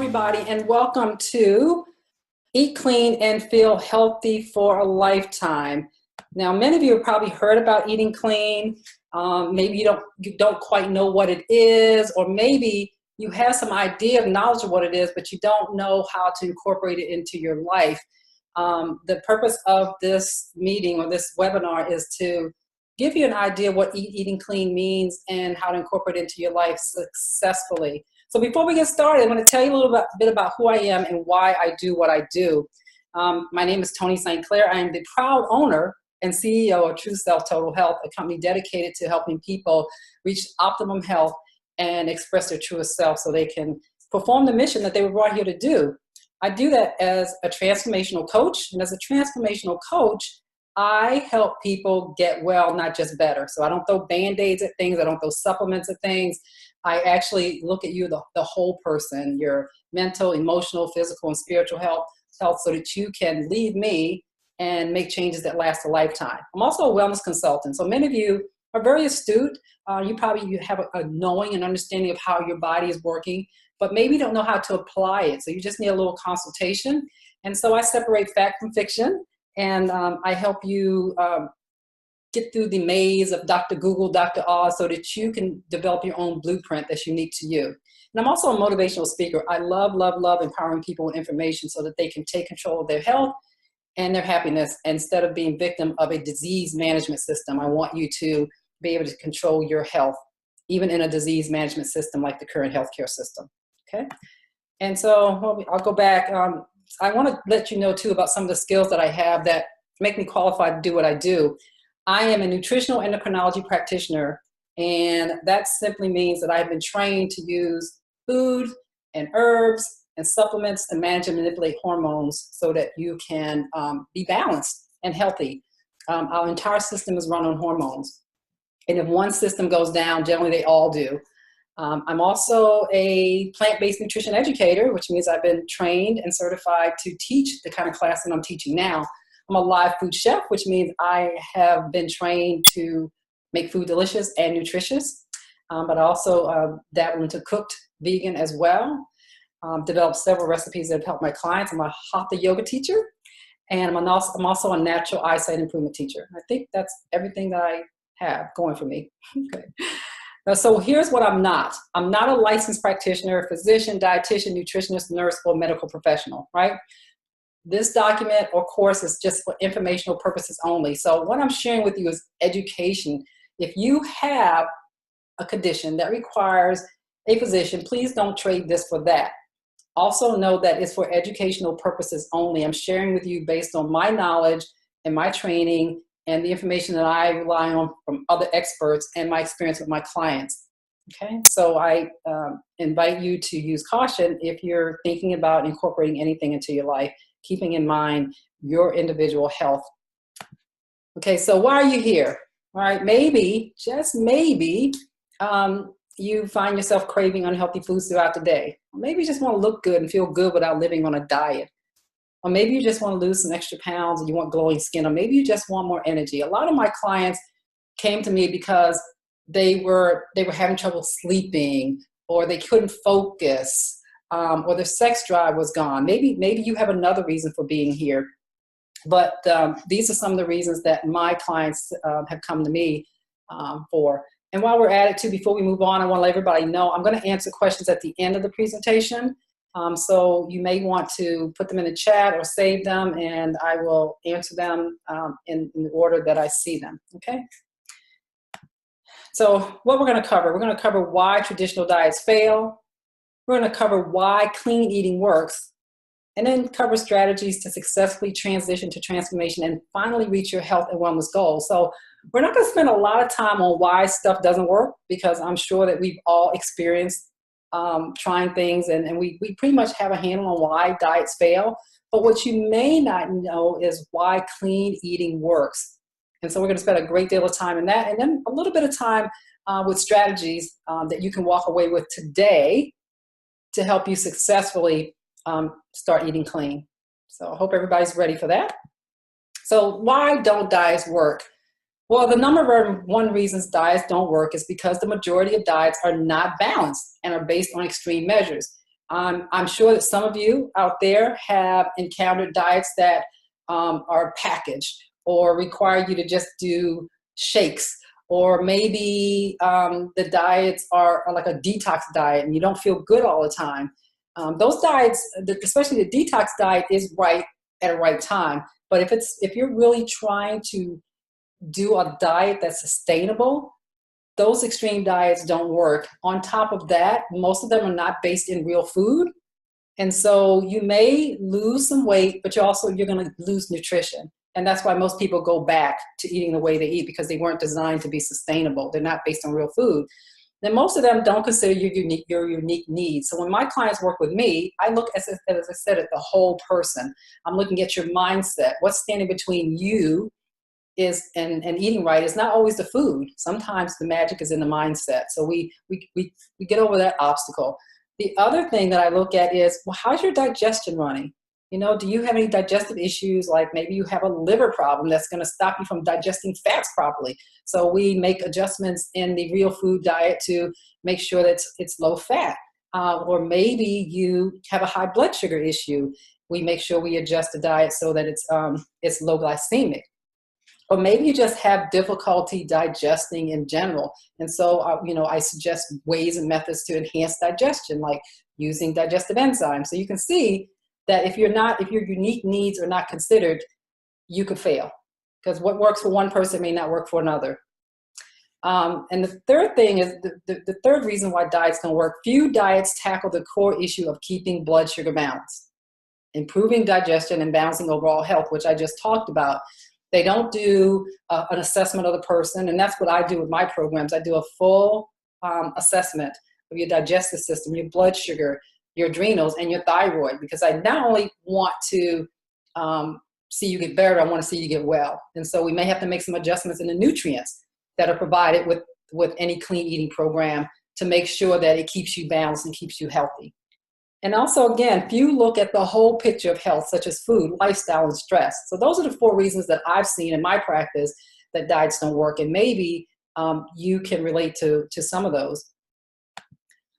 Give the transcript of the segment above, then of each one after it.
everybody, and welcome to Eat Clean and Feel Healthy for a Lifetime. Now, many of you have probably heard about eating clean. Maybe you don't quite know what it is, or maybe you have some idea of knowledge of what it is, but you don't know how to incorporate it into your life. The purpose of this meeting or this webinar is to give you an idea of what eating clean means and how to incorporate it into your life successfully. So before we get started, I want to tell you a little bit about who I am and why I do what I do. My name is Toni St. Clair. I am the proud owner and CEO of True Self Total Health, a company dedicated to helping people reach optimum health and express their truest self so they can perform the mission that they were brought here to do. I do that as a transformational coach, and as a transformational coach, I help people get well, not just better. So I don't throw Band-Aids at things. I don't throw supplements at things. I actually look at you, the whole person, your mental, emotional, physical, and spiritual health, so that you can leave me and make changes that last a lifetime. I'm also a wellness consultant. So many of you are very astute. You have a knowing and understanding of how your body is working, but maybe don't know how to apply it. So you just need a little consultation. And so I separate fact from fiction, and I help you get through the maze of Dr. Google, Dr. Oz, so that you can develop your own blueprint that's unique to you. And I'm also a motivational speaker. I love empowering people with information so that they can take control of their health and their happiness instead of being victim of a disease management system. I want you to be able to control your health, even in a disease management system like the current healthcare system, okay? And so I'll go back. I want to let you know too about some of the skills that I have that make me qualified to do what I do. I am a nutritional endocrinology practitioner, and that simply means that I've been trained to use food and herbs and supplements to manage and manipulate hormones so that you can be balanced and healthy. Our entire system is run on hormones. And if one system goes down, generally they all do. I'm also a plant-based nutrition educator, which means I've been trained and certified to teach the kind of class that I'm teaching now. I'm a live food chef, which means I have been trained to make food delicious and nutritious, but I also dabble into cooked vegan as well. Developed several recipes that have helped my clients. I'm a hatha yoga teacher, and I'm also a natural eyesight improvement teacher. I think that's everything that I have going for me. Okay. Now, so here's what I'm not. I'm not a licensed practitioner, physician, dietitian, nutritionist, nurse, or medical professional, right? This document or course is just for informational purposes only. So what I'm sharing with you is education. If you have a condition that requires a physician, please don't trade this for that. Also know that it's for educational purposes only. I'm sharing with you based on my knowledge and my training and the information that I rely on from other experts and my experience with my clients. Okay, so I invite you to use caution if you're thinking about incorporating anything into your life, keeping in mind your individual health. Okay, so why are you here? All right, maybe, just maybe, you find yourself craving unhealthy foods throughout the day. Or maybe you just want to look good and feel good without living on a diet. Or maybe you just want to lose some extra pounds and you want glowing skin. Or maybe you just want more energy. A lot of my clients came to me because they were having trouble sleeping, or they couldn't focus, or their sex drive was gone. Maybe you have another reason for being here. But these are some of the reasons that my clients have come to me for. And while we're at it too, before we move on, I want to let everybody know I'm going to answer questions at the end of the presentation. So you may want to put them in the chat or save them, and I will answer them in the order that I see them, okay? So what we're going to cover why traditional diets fail. We're going to cover why clean eating works, and then cover strategies to successfully transition to transformation and finally reach your health and wellness goals. So we're not going to spend a lot of time on why stuff doesn't work, because I'm sure that we've all experienced trying things, and we pretty much have a handle on why diets fail. But what you may not know is why clean eating works. And so we're going to spend a great deal of time in that, and then a little bit of time with strategies that you can walk away with today to help you successfully start eating clean. So I hope everybody's ready for that. So why don't diets work? Well, the number one reasons diets don't work is because the majority of diets are not balanced and are based on extreme measures. I'm sure that some of you out there have encountered diets that are packaged or require you to just do shakes, or maybe the diets are like a detox diet and you don't feel good all the time. Those diets, especially the detox diet, is right at a right time. But if you're really trying to do a diet that's sustainable, those extreme diets don't work. On top of that, most of them are not based in real food. And so you may lose some weight, but you're going to lose nutrition. And that's why most people go back to eating the way they eat, because they weren't designed to be sustainable. They're not based on real food. Then most of them don't consider your unique needs. So when my clients work with me, I look, as I said, at the whole person. I'm looking at your mindset. What's standing between you and eating right is not always the food. Sometimes the magic is in the mindset. So we get over that obstacle. The other thing that I look at is, well, how's your digestion running? Do you have any digestive issues? Like maybe you have a liver problem that's going to stop you from digesting fats properly. So we make adjustments in the real food diet to make sure that it's low fat. Or maybe you have a high blood sugar issue. We make sure we adjust the diet so that it's low glycemic. Or maybe you just have difficulty digesting in general. And so, I suggest ways and methods to enhance digestion, like using digestive enzymes. So you can see that if your unique needs are not considered, you could fail, because what works for one person may not work for another. And the third thing is the third reason why diets don't work. Few diets tackle the core issue of keeping blood sugar balanced, improving digestion, and balancing overall health, which I just talked about. They don't do an assessment of the person, and that's what I do with my programs. I do a full assessment of your digestive system, your blood sugar, your adrenals, and your thyroid, because I not only want to see you get better, I want to see you get well. And so we may have to make some adjustments in the nutrients that are provided with any clean eating program to make sure that it keeps you balanced and keeps you healthy. And also, again, few look at the whole picture of health, such as food, lifestyle, and stress. So those are the 4 reasons that I've seen in my practice that diets don't work. And maybe you can relate to some of those.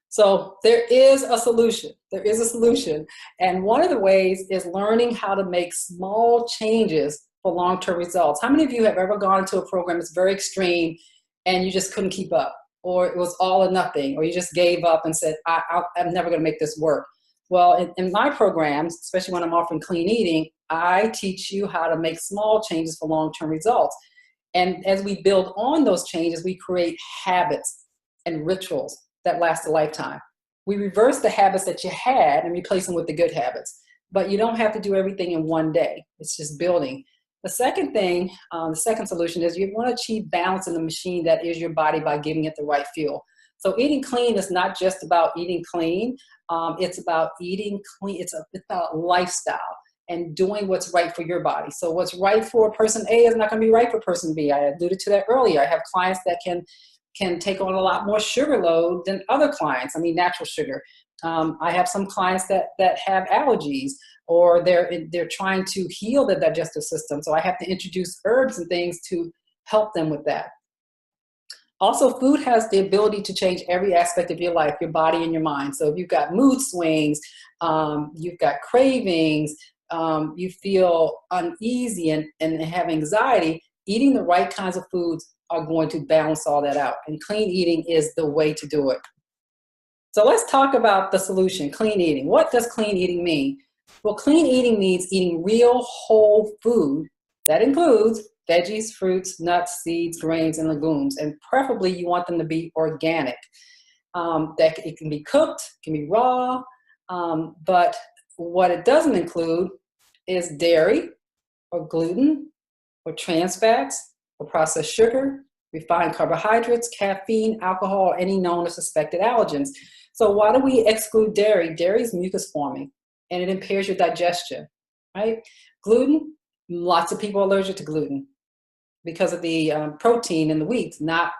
So there is a solution. There is a solution. And one of the ways is learning how to make small changes for long-term results. How many of you have ever gone into a program that's very extreme and you just couldn't keep up? Or it was all or nothing, or you just gave up and said, I'm never going to make this work? Well, in my programs, especially when I'm offering clean eating, I teach you how to make small changes for long-term results. And as we build on those changes, we create habits and rituals that last a lifetime. We reverse the habits that you had and replace them with the good habits. But you don't have to do everything in one day. It's just building. The second thing, the second solution is you want to achieve balance in the machine that is your body by giving it the right fuel. So eating clean is not just about eating clean. It's about eating clean. It's about lifestyle and doing what's right for your body. So what's right for person A is not going to be right for person B. I alluded to that earlier. I have clients that can take on a lot more sugar load than other clients. I mean, natural sugar. I have some clients that have allergies, or they're trying to heal the digestive system. So I have to introduce herbs and things to help them with that. Also, food has the ability to change every aspect of your life, your body and your mind. So if you've got mood swings, you've got cravings, you feel uneasy and have anxiety, eating the right kinds of foods are going to balance all that out. And clean eating is the way to do it. So let's talk about the solution, clean eating. What does clean eating mean? Well, clean eating means eating real whole food. That includes veggies, fruits, nuts, seeds, grains, and legumes. And preferably you want them to be organic. It can be cooked, it can be raw, but what it doesn't include is dairy or gluten or trans fats or processed sugar, refined carbohydrates, caffeine, alcohol, or any known or suspected allergens. So why do we exclude dairy? Dairy is mucus forming and it impairs your digestion, right? Gluten, lots of people are allergic to gluten because of the protein in the wheat, not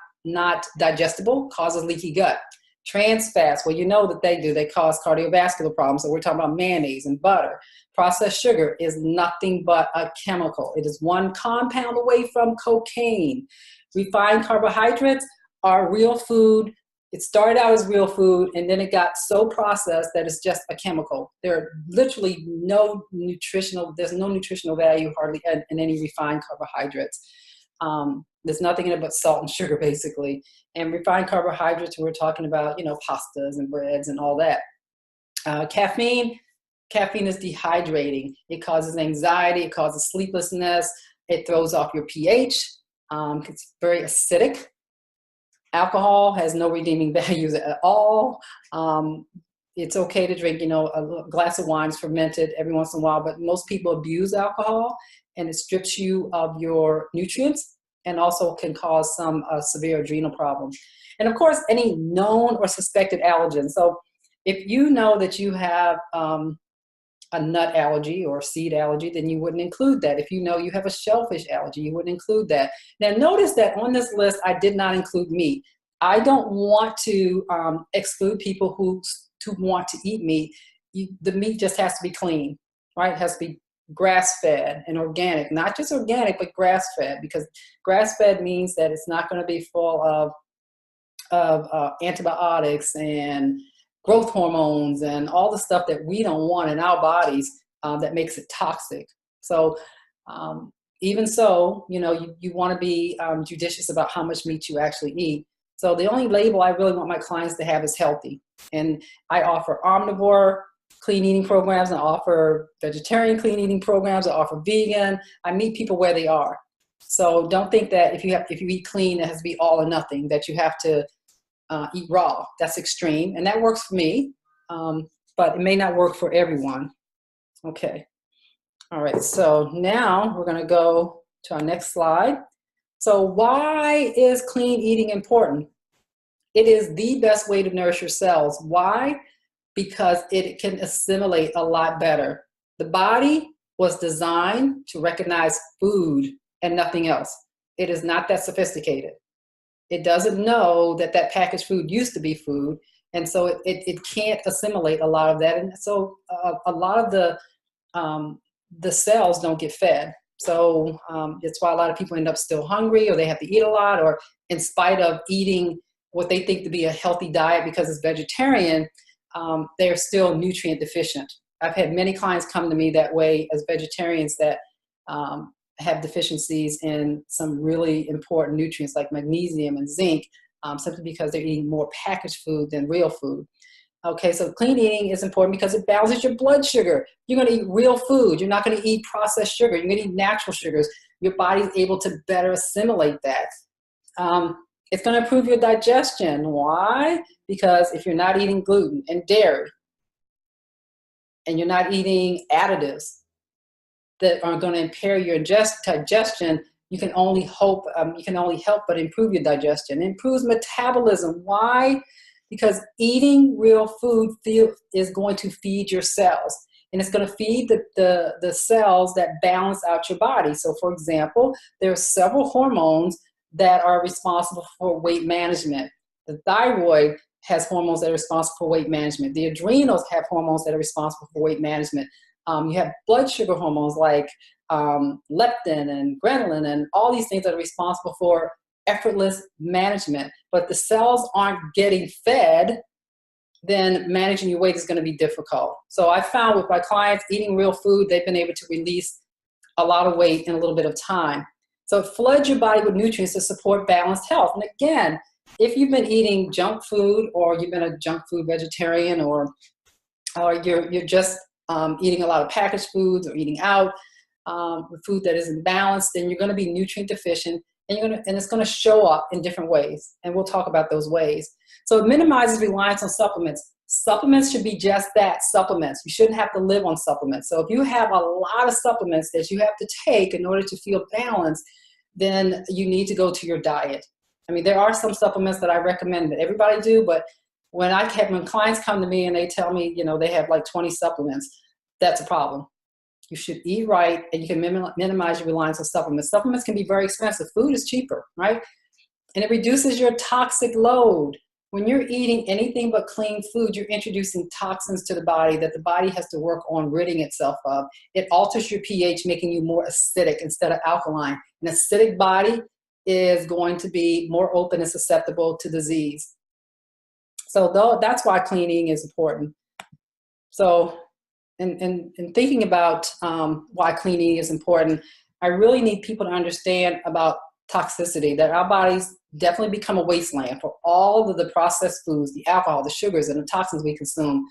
digestible, causes leaky gut. Trans fats, well, you know that they cause cardiovascular problems. So we're talking about mayonnaise and butter. Processed sugar is nothing but a chemical. It is one compound away from cocaine. Refined carbohydrates are real food It started out as real food, and then it got so processed that it's just a chemical. There are literally there's no nutritional value hardly in any refined carbohydrates. There's nothing in it but salt and sugar, basically. And refined carbohydrates, we're talking about, pastas and breads and all that. Caffeine is dehydrating. It causes anxiety. It causes sleeplessness. It throws off your pH. It's very acidic. Alcohol has no redeeming values at all. It's okay to drink, a glass of wine is fermented every once in a while, but most people abuse alcohol, and it strips you of your nutrients and also can cause some severe adrenal problems. And of course, any known or suspected allergens. So if you know that you have a nut allergy or seed allergy, then you wouldn't include that. If you know you have a shellfish allergy, you wouldn't include that. Now notice that on this list, I did not include meat. I don't want to exclude people who want to eat meat. The meat just has to be clean, right? It has to be grass-fed and organic, not just organic, but grass-fed, because grass-fed means that it's not going to be full of antibiotics and growth hormones and all the stuff that we don't want in our bodies that makes it toxic. So even so, you want to be judicious about how much meat you actually eat. So the only label I really want my clients to have is healthy. And I offer omnivore clean eating programs. I offer vegetarian clean eating programs. I offer vegan. I meet people where they are. So don't think that if you eat clean, it has to be all or nothing, that you have to eat raw. That's extreme, and that works for me, but it may not work for everyone. Okay. All right, so now we're going to go to our next slide. So why is clean eating important? It is the best way to nourish your cells. Why? Because it can assimilate a lot better. The body was designed to recognize food and nothing else. It is not that sophisticated. It doesn't know that packaged food used to be food, and so it can't assimilate a lot of that. And so a lot of the cells don't get fed. So that's why a lot of people end up still hungry, or they have to eat a lot, or in spite of eating what they think to be a healthy diet because it's vegetarian, they're still nutrient deficient. I've had many clients come to me that way as vegetarians that have deficiencies in some really important nutrients like magnesium and zinc, simply because they're eating more packaged food than real food. Okay, so clean eating is important because it balances your blood sugar. You're going to eat real food. You're not going to eat processed sugar. You're going to eat natural sugars. Your body's able to better assimilate that. It's going to improve your digestion. Why? Because if you're not eating gluten and dairy, and you're not eating additives that are going to impair your digestion, you can only help but improve your digestion. It improves metabolism. Why? Because eating real food is going to feed your cells, and it's going to feed the cells that balance out your body. So for example, there are several hormones that are responsible for weight management. The thyroid has hormones that are responsible for weight management. The adrenals have hormones that are responsible for weight management. You have blood sugar hormones like leptin and ghrelin and all these things that are responsible for effortless management. But the cells aren't getting fed, then managing your weight is going to be difficult. So I found with my clients eating real food, they've been able to release a lot of weight in a little bit of time. So it floods your body with nutrients to support balanced health. And again, if you've been eating junk food, or you've been a junk food vegetarian, or you're just eating a lot of packaged foods, or eating out with food that isn't balanced, then you're going to be nutrient deficient, and it's going to show up in different ways. And we'll talk about those ways. So it minimizes reliance on supplements. Supplements should be just that, supplements. You shouldn't have to live on supplements. So if you have a lot of supplements that you have to take in order to feel balanced, then you need to go to your diet. I mean, there are some supplements that I recommend that everybody do, but when clients come to me and they tell me, they have like 20 supplements, that's a problem. You should eat right, and you can minimize your reliance on supplements. Supplements can be very expensive. Food is cheaper, right? And it reduces your toxic load. When you're eating anything but clean food, you're introducing toxins to the body that the body has to work on ridding itself of. It alters your pH, making you more acidic instead of alkaline. An acidic body is going to be more open and susceptible to disease. So that's why clean eating is important. So in thinking about why clean eating is important, I really need people to understand about toxicity, that our bodies definitely become a wasteland for all of the processed foods, the alcohol, the sugars, and the toxins we consume,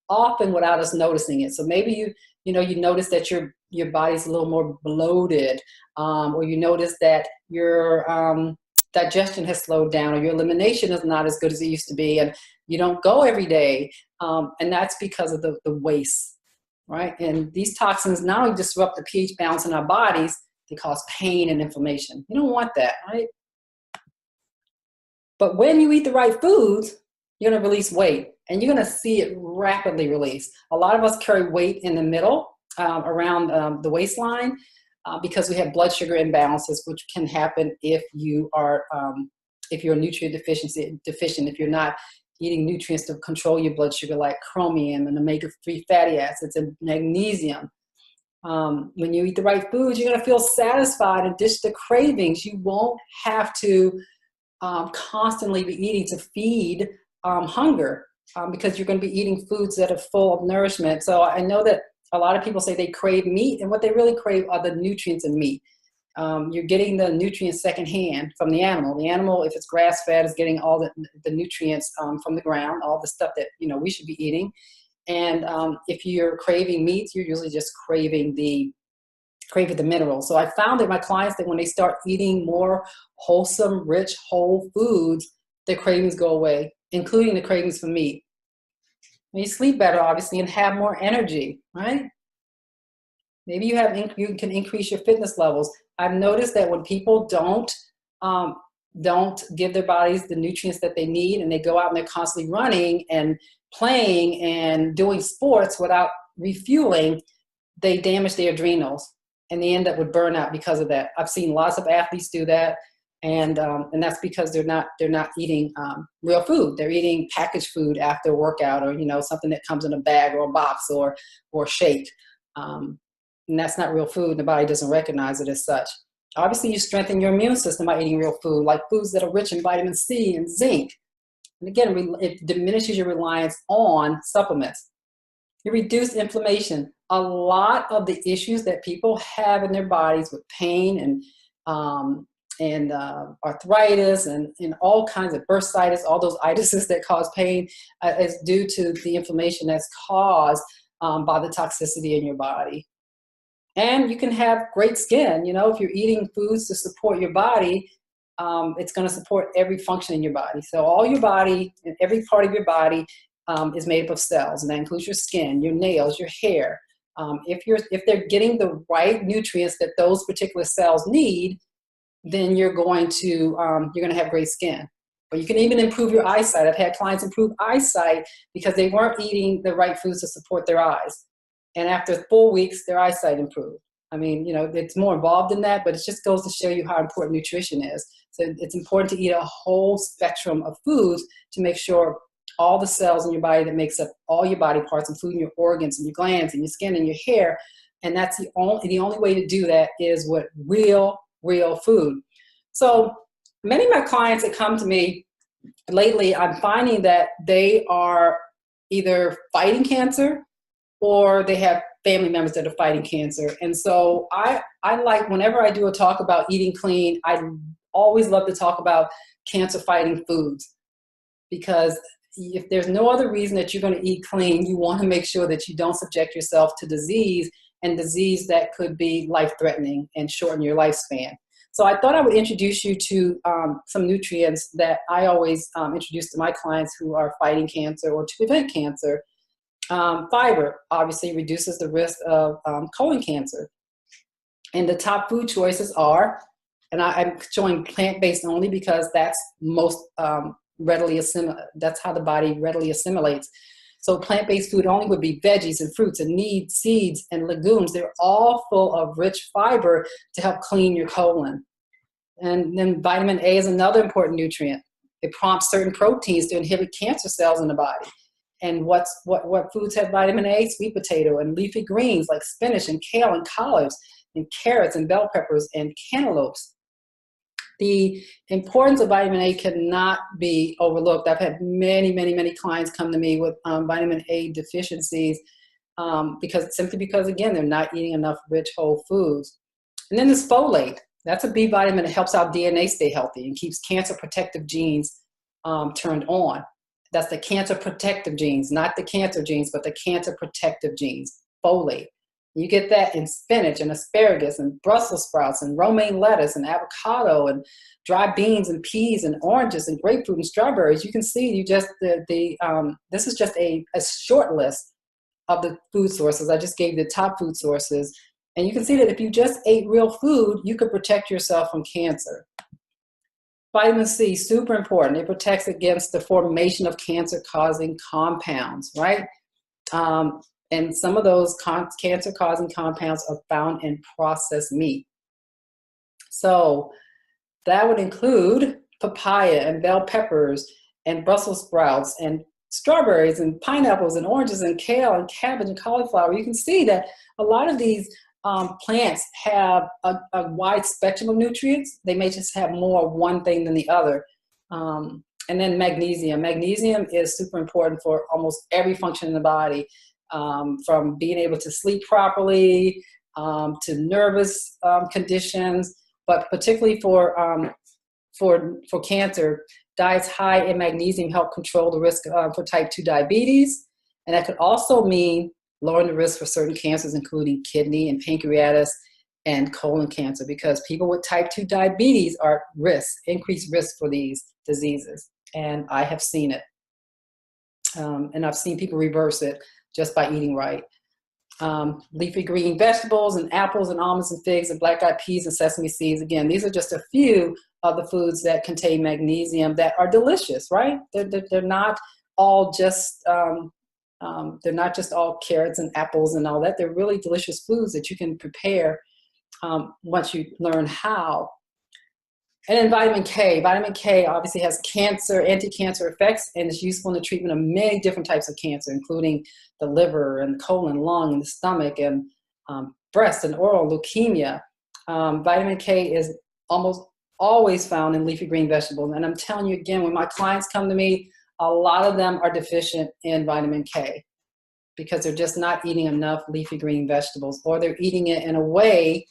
often without us noticing it. So maybe you notice that your body's a little more bloated, or you notice that your digestion has slowed down, or your elimination is not as good as it used to be, and you don't go every day, and that's because of the waste, right? And these toxins not only disrupt the pH balance in our bodies, they cause pain and inflammation. You don't want that, right? But when you eat the right foods, you're going to release weight, and you're going to see it rapidly release. A lot of us carry weight in the middle, around the waistline, because we have blood sugar imbalances, which can happen if you are if you're nutrient deficient, if you're not eating nutrients to control your blood sugar, like chromium and omega-3 fatty acids and magnesium. When you eat the right foods, you're going to feel satisfied and ditch the cravings. You won't have to constantly be eating to feed hunger, because you're going to be eating foods that are full of nourishment. So I know that a lot of people say they crave meat, and what they really crave are the nutrients in meat. You're getting the nutrients secondhand from the animal. The animal, if it's grass-fed, is getting all the nutrients from the ground, all the stuff that we should be eating. And if you're craving meats, you're usually just craving the minerals. So I found that my clients, that when they start eating more wholesome, rich, whole foods, their cravings go away, including the cravings for meat. And you sleep better, obviously, and have more energy, right? Maybe you can increase your fitness levels. I've noticed that when people don't give their bodies the nutrients that they need, and they go out and they're constantly running and playing and doing sports without refueling, they damage their adrenals, and they end up with burnout because of that. I've seen lots of athletes do that, and that's because they're not eating real food. They're eating packaged food after a workout, or something that comes in a bag or a box or shake. And that's not real food. The body doesn't recognize it as such. Obviously, you strengthen your immune system by eating real food, like foods that are rich in vitamin C and zinc. And again, it diminishes your reliance on supplements. You reduce inflammation. A lot of the issues that people have in their bodies with pain and arthritis and all kinds of bursitis, all those itises that cause pain, is due to the inflammation that's caused by the toxicity in your body. And you can have great skin. If you're eating foods to support your body, it's going to support every function in your body. So all your body, and every part of your body, is made up of cells, and that includes your skin, your nails, your hair. If they're getting the right nutrients that those particular cells need, then you're going to have great skin. Or you can even improve your eyesight. I've had clients improve eyesight because they weren't eating the right foods to support their eyes. And after 4 weeks, their eyesight improved. I mean, it's more involved than that, but it just goes to show you how important nutrition is. So it's important to eat a whole spectrum of foods to make sure all the cells in your body that makes up all your body parts, including your organs and your glands and your skin and your hair. And that's the only way to do that is with real food. So many of my clients that come to me lately, I'm finding that they are either fighting cancer or they have family members that are fighting cancer. And so I like, whenever I do a talk about eating clean, I always love to talk about cancer fighting foods, because if there's no other reason that you're going to eat clean, you want to make sure that you don't subject yourself to disease, and disease that could be life-threatening and shorten your lifespan. So I thought I would introduce you to some nutrients that I always introduce to my clients who are fighting cancer or to prevent cancer. Fiber obviously reduces the risk of colon cancer. And the top food choices are, and I'm showing plant-based only because that's most that's how the body readily assimilates. So plant-based food only would be veggies and fruits and meat, seeds and legumes. They're all full of rich fiber to help clean your colon. And then vitamin A is another important nutrient. It prompts certain proteins to inhibit cancer cells in the body. And what foods have vitamin A? Sweet potato and leafy greens like spinach and kale and collards and carrots and bell peppers and cantaloupes. The importance of vitamin A cannot be overlooked. I've had many, many, many clients come to me with vitamin A deficiencies because, again, they're not eating enough rich whole foods. And then there's folate. That's a B vitamin that helps our DNA stay healthy and keeps cancer protective genes turned on. That's the cancer protective genes, not the cancer genes, but the cancer protective genes, folate. You get that in spinach and asparagus and Brussels sprouts and romaine lettuce and avocado and dry beans and peas and oranges and grapefruit and strawberries. You can see this is just a short list of the food sources. I just gave the top food sources. And you can see that if you just ate real food, you could protect yourself from cancer. Vitamin C, super important. It protects against the formation of cancer-causing compounds, right? And some of those cancer-causing compounds are found in processed meat. So that would include papaya and bell peppers and Brussels sprouts and strawberries and pineapples and oranges and kale and cabbage and cauliflower. You can see that a lot of these plants have a wide spectrum of nutrients. They may just have more of one thing than the other. And then magnesium. Magnesium is super important for almost every function in the body. From being able to sleep properly, to nervous conditions, but particularly for cancer, diets high in magnesium help control the risk for type 2 diabetes, and that could also mean lowering the risk for certain cancers, including kidney and pancreatic and colon cancer, because people with type 2 diabetes are at increased risk for these diseases, and I have seen it, and I've seen people reverse it just by eating right. Leafy green vegetables and apples and almonds and figs and black-eyed peas and sesame seeds. Again, these are just a few of the foods that contain magnesium that are delicious, right? They're not all just they're not just all carrots and apples and all that. They're really delicious foods that you can prepare once you learn how. And then vitamin K. Vitamin K obviously has anti-cancer effects, and is useful in the treatment of many different types of cancer, including the liver and colon, lung, and the stomach, and breast and oral leukemia. Vitamin K is almost always found in leafy green vegetables. And I'm telling you again, when my clients come to me, a lot of them are deficient in vitamin K because they're just not eating enough leafy green vegetables, or they're eating it in a way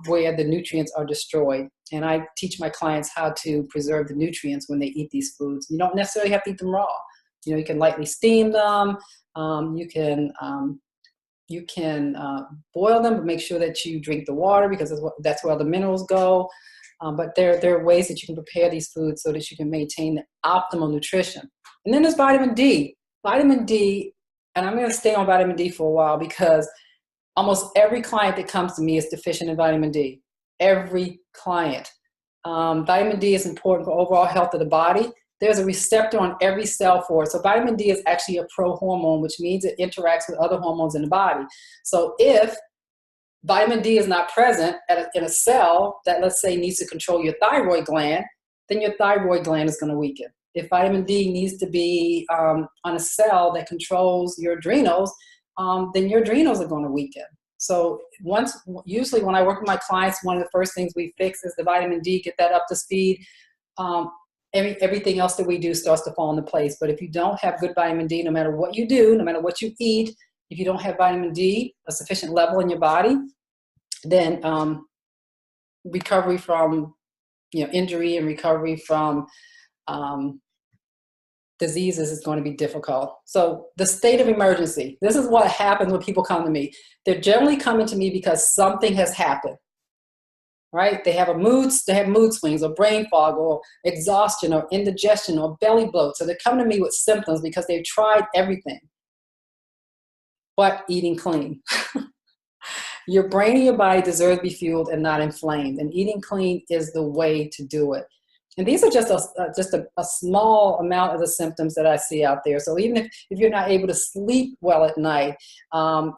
where the nutrients are destroyed. And I teach my clients how to preserve the nutrients when they eat these foods. You don't necessarily have to eat them raw. You can lightly steam them. You can boil them, but make sure that you drink the water, because that's where all the minerals go. But there are ways that you can prepare these foods so that you can maintain the optimal nutrition. And then there's vitamin D. Vitamin D, and I'm going to stay on vitamin D for a while, because almost every client that comes to me is deficient in vitamin D. Every client. Vitamin D is important for overall health of the body. There's a receptor on every cell for it. So vitamin D is actually a prohormone, which means it interacts with other hormones in the body. So if vitamin D is not present in a cell that, let's say, needs to control your thyroid gland, then your thyroid gland is going to weaken. If vitamin D needs to be on a cell that controls your adrenals, then your adrenals are going to weaken. So usually when I work with my clients, one of the first things we fix is the vitamin D, get that up to speed. Everything else that we do starts to fall into place. But if you don't have good vitamin D, no matter what you do, no matter what you eat, if you don't have vitamin D, a sufficient level in your body, then recovery from injury and recovery from diseases is going to be difficult. So the state of emergency, this is what happens when people come to me. They're generally coming to me because something has happened, right? They have mood swings or brain fog or exhaustion or indigestion or belly bloat. So they're coming to me with symptoms because they've tried everything but eating clean. Your brain and your body deserve to be fueled and not inflamed, and eating clean is the way to do it. And these are just a small amount of the symptoms that I see out there. So even if you're not able to sleep well at night,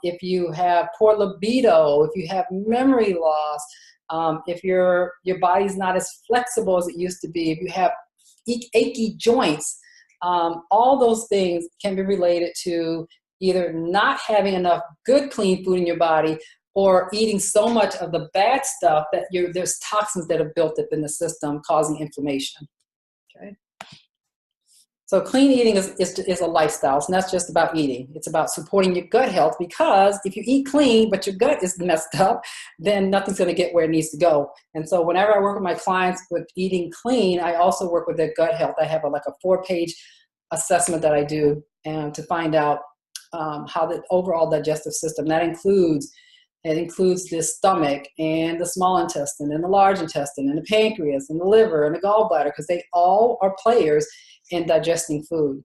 if you have poor libido, if you have memory loss, if your body's not as flexible as it used to be, if you have achy joints, all those things can be related to either not having enough good, clean food in your body, or eating so much of the bad stuff that there's toxins that have built up in the system causing inflammation. Okay. So clean eating is a lifestyle. It's not just about eating. It's about supporting your gut health, because if you eat clean but your gut is messed up, then nothing's going to get where it needs to go. And so whenever I work with my clients with eating clean, I also work with their gut health. I have like a 4-page assessment that I do to find out how the overall digestive system, it includes the stomach and the small intestine and the large intestine and the pancreas and the liver and the gallbladder, because they all are players in digesting food.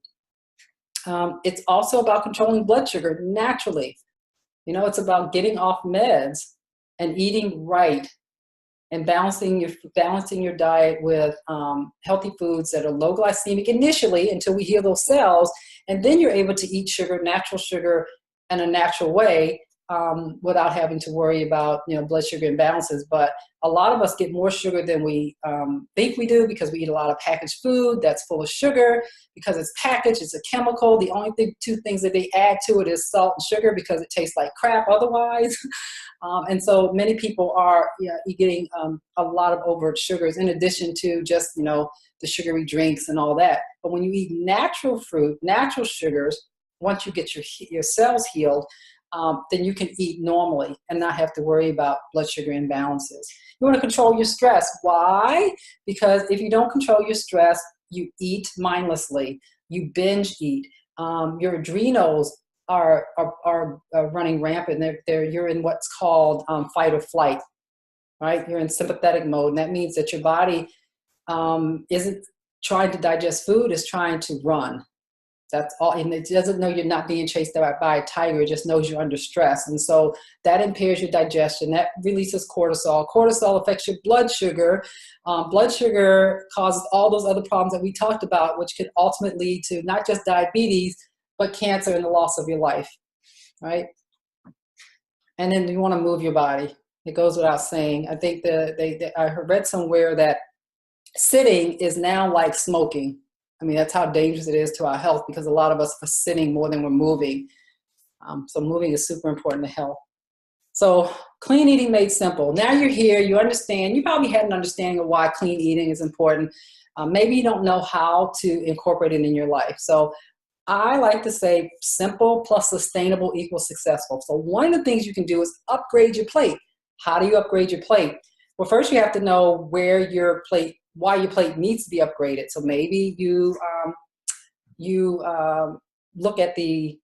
It's also about controlling blood sugar naturally. You know, it's about getting off meds and eating right and balancing your diet with healthy foods that are low glycemic initially until we heal those cells, and then you're able to eat sugar, natural sugar, in a natural way, without having to worry about, you know, blood sugar imbalances. But a lot of us get more sugar than we think we do, because we eat a lot of packaged food that's full of sugar. Because it's packaged, it's a chemical. The only two things that they add to it is salt and sugar, because it tastes like crap otherwise. And so many people are getting a lot of overt sugars, in addition to just, you know, the sugary drinks and all that. But when you eat natural fruit, natural sugars, once you get your cells healed, then you can eat normally and not have to worry about blood sugar imbalances. You want to control your stress. Why? Because if you don't control your stress, you eat mindlessly. You binge eat. Your adrenals are running rampant. You're in what's called fight or flight, right? You're in sympathetic mode. And that means that your body isn't trying to digest food, it's trying to run. That's all, and it doesn't know you're not being chased by a tiger. It just knows you're under stress. And so that impairs your digestion. That releases cortisol. Cortisol affects your blood sugar. Blood sugar causes all those other problems that we talked about, which could ultimately lead to not just diabetes, but cancer and the loss of your life, right? And then you want to move your body. It goes without saying. I think I read somewhere that sitting is now like smoking. I mean, that's how dangerous it is to our health, because a lot of us are sitting more than we're moving. So moving is super important to health. So clean eating made simple. Now you're here, you understand. You probably had an understanding of why clean eating is important. Maybe you don't know how to incorporate it in your life. So I like to say simple plus sustainable equals successful. So one of the things you can do is upgrade your plate. How do you upgrade your plate? Well, first you have to know why your plate needs to be upgraded. So maybe you look at the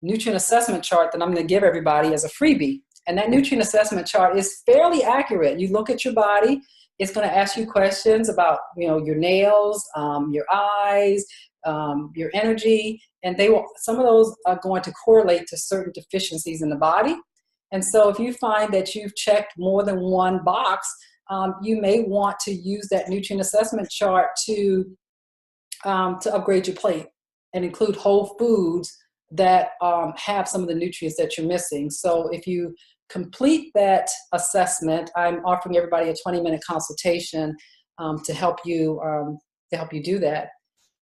nutrient assessment chart that I'm going to give everybody as a freebie. And that nutrient assessment chart is fairly accurate. You look at your body, it's going to ask you questions about, you know, your nails, your eyes, your energy, and some of those are going to correlate to certain deficiencies in the body. And so if you find that you've checked more than one box, you may want to use that nutrient assessment chart to upgrade your plate and include whole foods that have some of the nutrients that you're missing. So if you complete that assessment, I'm offering everybody a 20-minute consultation to help you do that.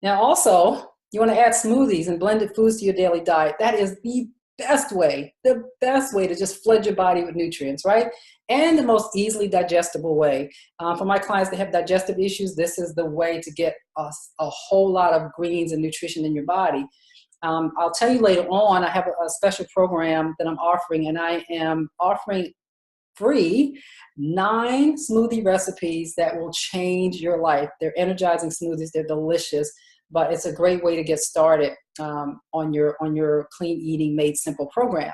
Now, also, you want to add smoothies and blended foods to your daily diet. That is the best way to just flood your body with nutrients, right? And the most easily digestible way. For my clients that have digestive issues, this is the way to get a whole lot of greens and nutrition in your body. I'll tell you later on, I have a special program that I'm offering, and I am offering free 9 smoothie recipes that will change your life. They're energizing smoothies, they're delicious, but it's a great way to get started on your Clean Eating Made Simple program.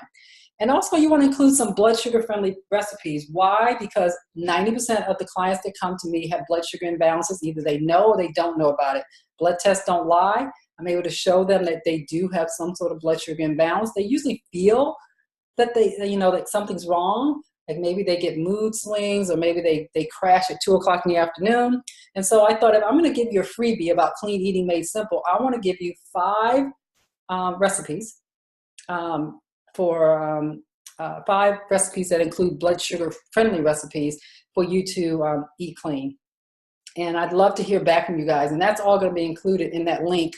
And also you want to include some blood sugar friendly recipes. Why? Because 90% of the clients that come to me have blood sugar imbalances. Either they know or they don't know about it. Blood tests don't lie. I'm able to show them that they do have some sort of blood sugar imbalance. They usually feel that that something's wrong. Like maybe they get mood swings, or maybe they crash at 2 o'clock in the afternoon. And so I thought, if I'm going to give you a freebie about clean eating made simple, I want to give you 5 recipes for 5 recipes that include blood sugar friendly recipes for you to eat clean. And I'd love to hear back from you guys. And that's all going to be included in that link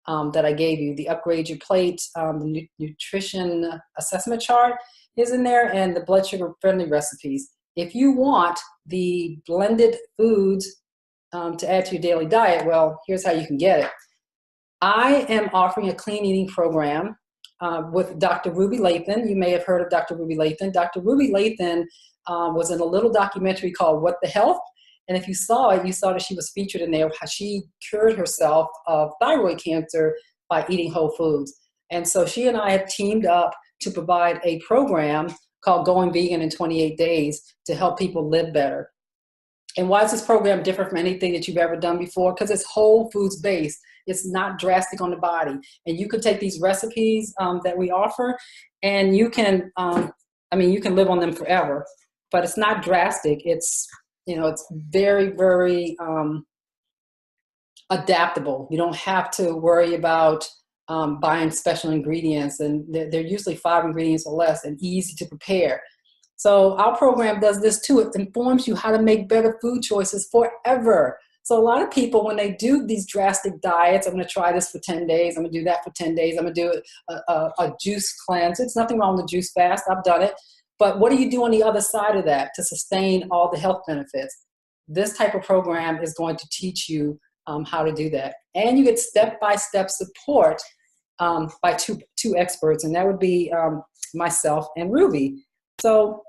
that I gave you, the upgrade your plate, the nutrition assessment chart. is in there, and the blood sugar friendly recipes. If you want the blended foods to add to your daily diet, well, here's how you can get it. I am offering a clean eating program with Dr. Ruby Lathan. You may have heard of Dr. Ruby Lathan. Dr. Ruby Lathan was in a little documentary called What the Health? And if you saw it, you saw that she was featured in there, how she cured herself of thyroid cancer by eating whole foods. And so she and I have teamed up to provide a program called Going Vegan in 28 Days to help people live better. And why is this program different from anything that you've ever done before? Because it's whole foods based. It's not drastic on the body. And you can take these recipes that we offer, and you can, you can live on them forever. But it's not drastic. It's, it's very, very adaptable. You don't have to worry about buying special ingredients, and they're usually 5 ingredients or less and easy to prepare. So our program does this too. It informs you how to make better food choices forever. So a lot of people, when they do these drastic diets, I'm going to try this for 10 days, I'm going to do that for 10 days, I'm going to do a juice cleanse. It's nothing wrong with juice fast. I've done it. But what do you do on the other side of that to sustain all the health benefits? This type of program is going to teach you how to do that. And you get step-by-step support by two experts, and that would be myself and Ruby. So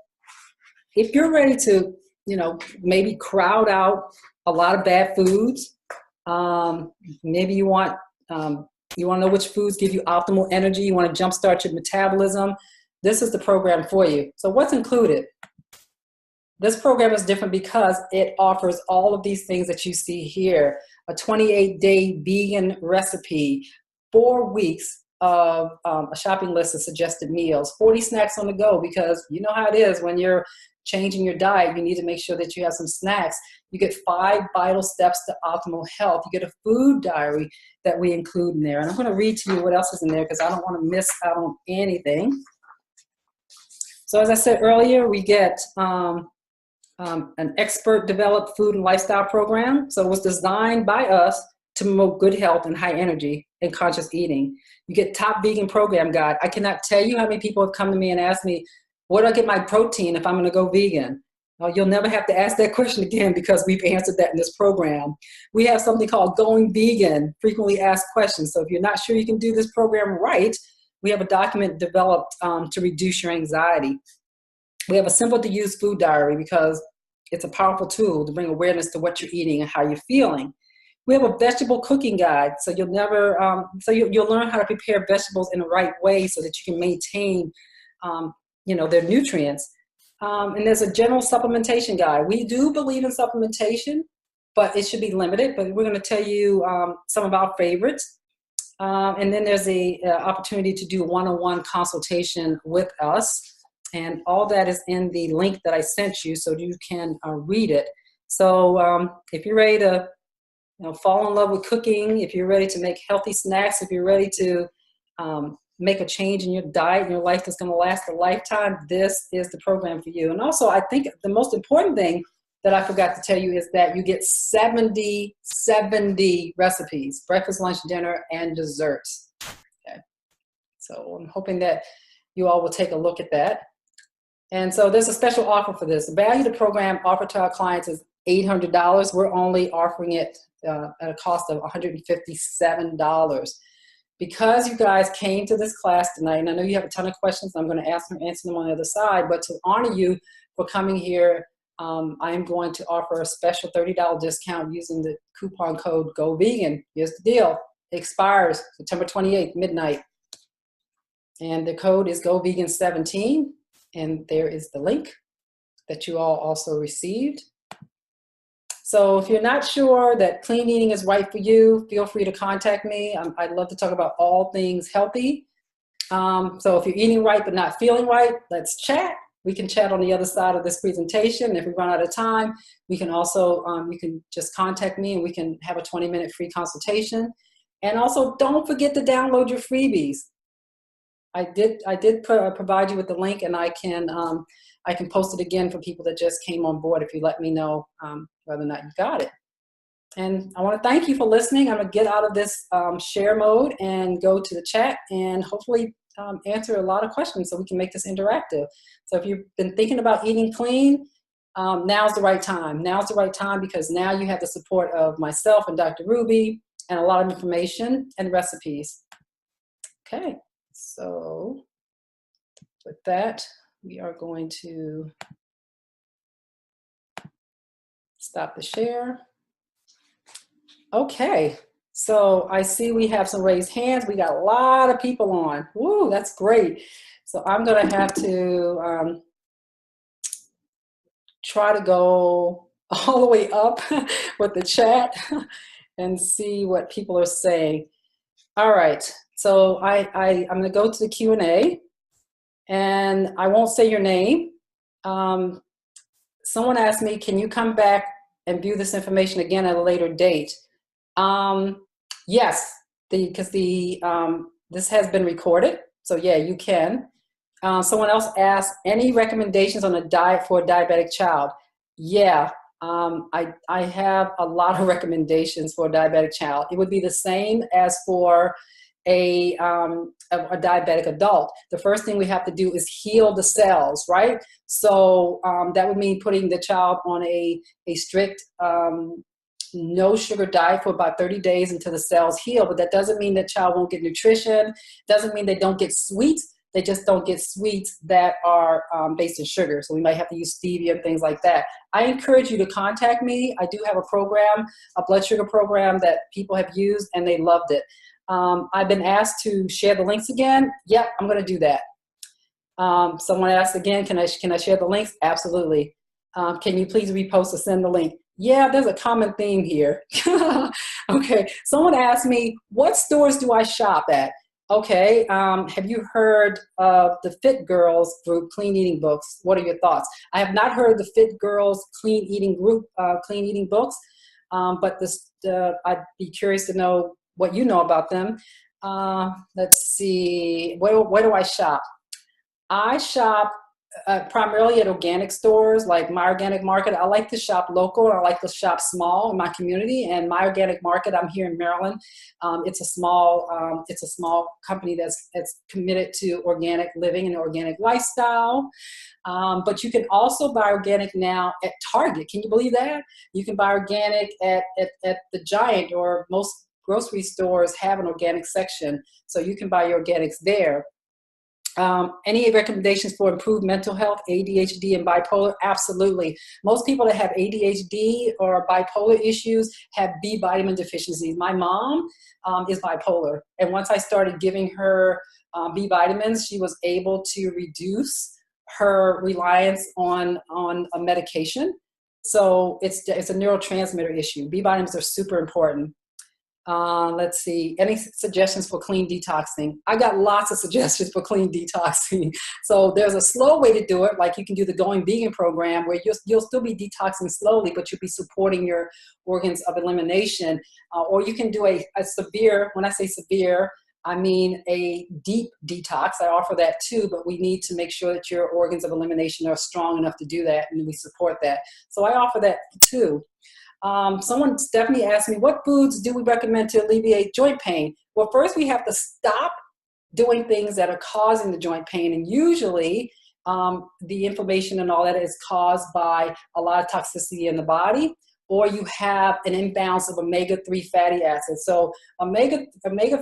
if you're ready to, maybe crowd out a lot of bad foods, maybe you want to know which foods give you optimal energy, you want to jumpstart your metabolism, this is the program for you. So what's included? This program is different because it offers all of these things that you see here. A 28-day vegan recipe, 4 weeks of a shopping list of suggested meals, 40 snacks on the go, because you know how it is when you're changing your diet, you need to make sure that you have some snacks. You get 5 vital steps to optimal health. You get a food diary that we include in there. And I'm going to read to you what else is in there because I don't want to miss out on anything. So as I said earlier, we get an expert-developed food and lifestyle program. So it was designed by us to promote good health and high energy and conscious eating. You get top vegan program guide. I cannot tell you how many people have come to me and asked me, where do I get my protein if I'm going to go vegan? Well, you'll never have to ask that question again because we've answered that in this program. We have something called Going Vegan, frequently asked questions. So if you're not sure you can do this program right, we have a document developed to reduce your anxiety. We have a simple to use food diary because it's a powerful tool to bring awareness to what you're eating and how you're feeling. We have a vegetable cooking guide, so you'll never, you'll learn how to prepare vegetables in the right way so that you can maintain, their nutrients. And there's a general supplementation guide. We do believe in supplementation, but it should be limited. But we're going to tell you some of our favorites. And then there's a opportunity to do one-on-one consultation with us. And all that is in the link that I sent you so you can read it. So if you're ready to fall in love with cooking, if you're ready to make healthy snacks, if you're ready to make a change in your diet and your life that's going to last a lifetime, this is the program for you. And also, I think the most important thing that I forgot to tell you is that you get 70 recipes, breakfast, lunch, dinner, and desserts. Okay. So I'm hoping that you all will take a look at that. And so there's a special offer for this. The value of the program offered to our clients is $800. We're only offering it at a cost of $157. Because you guys came to this class tonight, and I know you have a ton of questions, I'm going to answer them on the other side, but to honor you for coming here, I am going to offer a special $30 discount using the coupon code GOVEGAN. Here's the deal. It expires September 28th, midnight. And the code is GOVEGAN17, and there is the link that you all also received. So if you're not sure that clean eating is right for you, feel free to contact me. I'd love to talk about all things healthy. So if you're eating right but not feeling right, let's chat. We can chat on the other side of this presentation. If we run out of time, we can also, you can just contact me and we can have a 20-minute free consultation. And also don't forget to download your freebies. I did provide you with the link, and I can post it again for people that just came on board if you let me know whether or not you got it. And I want to thank you for listening. I'm going to get out of this share mode and go to the chat and hopefully answer a lot of questions so we can make this interactive. So if you've been thinking about eating clean, now's the right time. Now's the right time because now you have the support of myself and Dr. Ruby and a lot of information and recipes. Okay, so with that, we are going to stop the share. Okay, so I see we have some raised hands. We got a lot of people on. Woo, that's great. So I'm gonna have to try to go all the way up with the chat and see what people are saying. All right, so I'm gonna go to the Q&A and I won't say your name. Someone asked me, can you come back and view this information again at a later date? Yes, because this has been recorded, so yeah, you can. Someone else asked, any recommendations on a diet for a diabetic child? Yeah, I have a lot of recommendations for a diabetic child. It would be the same as for a diabetic adult. The first thing we have to do is heal the cells, right? So that would mean putting the child on a strict no sugar diet for about 30 days until the cells heal. But that doesn't mean the child won't get nutrition. Doesn't mean they don't get sweets. They just don't get sweets that are based in sugar. So we might have to use stevia and things like that. I encourage you to contact me. I do have a program, a blood sugar program that people have used and they loved it. I've been asked to share the links again. Yep, I'm gonna do that. Someone asked again, can I share the links? Absolutely. Can you please repost or send the link? Yeah, there's a common theme here. Okay, someone asked me, what stores do I shop at? Okay, have you heard of the Fit Girls group, Clean Eating Books? What are your thoughts? I have not heard of the Fit Girls Clean Eating group, Clean Eating Books, but I'd be curious to know what you know about them. Let's see, where do I shop? I shop primarily at organic stores like My Organic Market. I like to shop local. I like to shop small in my community. And My Organic Market, I'm here in Maryland. It's a small company that's committed to organic living and organic lifestyle. But you can also buy organic now at Target. Can you believe that? You can buy organic at the Giant, or most grocery stores have an organic section. So you can buy your organics there. Any recommendations for improved mental health, ADHD, and bipolar? Absolutely. Most people that have ADHD or bipolar issues have B vitamin deficiencies. My mom is bipolar, and once I started giving her B vitamins, she was able to reduce her reliance on a medication. So it's a neurotransmitter issue. B vitamins are super important. Let's see, any suggestions for clean detoxing? I got lots of suggestions for clean detoxing. So there's a slow way to do it, like you can do the Going Vegan program where you'll still be detoxing slowly, but you'll be supporting your organs of elimination. Or you can do a severe, when I say severe, I mean a deep detox. I offer that too, but we need to make sure that your organs of elimination are strong enough to do that, and we support that. So I offer that too. Stephanie asked me, what foods do we recommend to alleviate joint pain? Well, first we have to stop doing things that are causing the joint pain. And usually the inflammation and all that is caused by a lot of toxicity in the body, or you have an imbalance of omega-3 fatty acids. So omega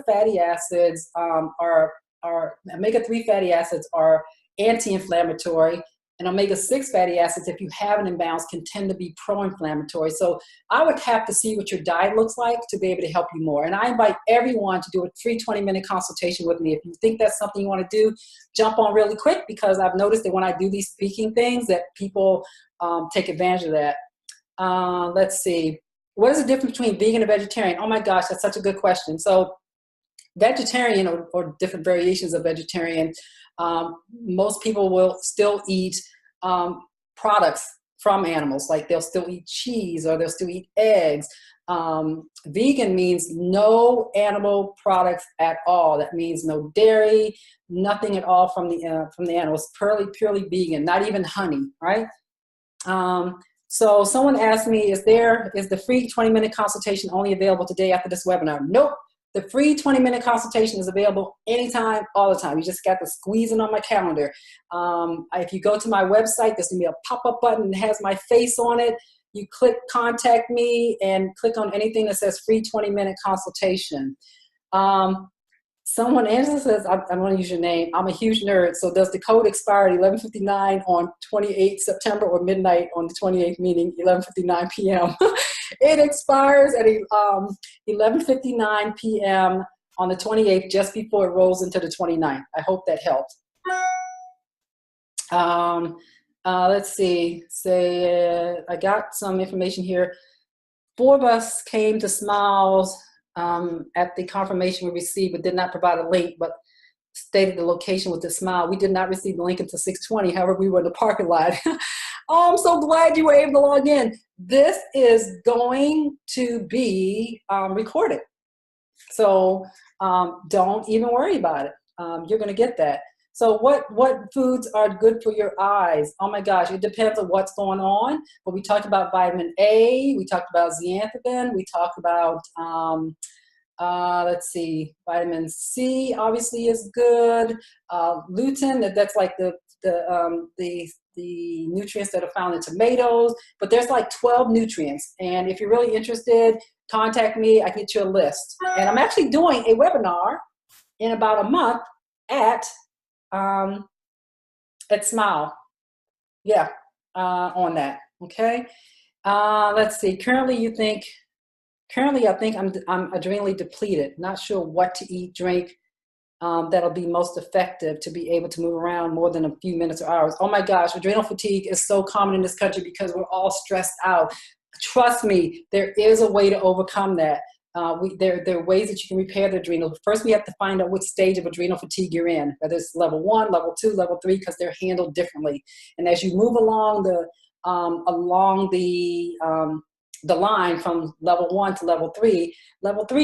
fatty acids omega-3 fatty acids are anti-inflammatory. And omega-6 fatty acids, if you have an imbalance, can tend to be pro-inflammatory. So I would have to see what your diet looks like to be able to help you more. And I invite everyone to do a free 20-minute consultation with me. If you think that's something you want to do, jump on really quick, because I've noticed that when I do these speaking things that people take advantage of that. Let's see. What is the difference between vegan and vegetarian? Oh my gosh, that's such a good question. So vegetarian or different variations of vegetarian, most people will still eat products from animals, like they'll still eat cheese or they'll still eat eggs. Vegan means no animal products at all. That means no dairy, nothing at all from the animals. Purely vegan, not even honey, right? So someone asked me, is the free 20-minute consultation only available today after this webinar? Nope. The free 20-minute consultation is available anytime, all the time. You just got to squeeze it on my calendar. If you go to my website, there's gonna be a pop-up button that has my face on it. You click contact me and click on anything that says free 20-minute consultation. Someone, Angela says, I'm going to use your name. I'm a huge nerd. So does the code expire at 11:59 on 28th September or midnight on the 28th, meaning 11:59 p.m.? It expires at 11:59 p.m. on the 28th, just before it rolls into the 29th. I hope that helped. Let's see. I got some information here. 4 of us came to Smiles at the confirmation we received, but did not provide a link, but stated the location with the Smile. We did not receive the link until 6:20. However, we were in the parking lot. Oh, I'm so glad you were able to log in. This is going to be recorded. So don't even worry about it. You're going to get that. So what foods are good for your eyes? Oh my gosh, it depends on what's going on. But we talked about vitamin A, we talked about zeaxanthin, we talked about, let's see, vitamin C obviously is good. Lutein, that's like the nutrients that are found in tomatoes. But there's like 12 nutrients. And if you're really interested, contact me, I can get you a list. And I'm actually doing a webinar in about a month at Smile, yeah, on that, okay? Let's see, currently I think I'm adrenally depleted, not sure what to eat, drink, that'll be most effective to be able to move around more than a few minutes or hours. Oh my gosh, adrenal fatigue is so common in this country because we're all stressed out. Trust me, there is a way to overcome that. There are ways that you can repair the adrenals. First, we have to find out what stage of adrenal fatigue you're in, whether it's level 1, level 2, level 3, because they're handled differently. And as you move along the line from level 1 to level 3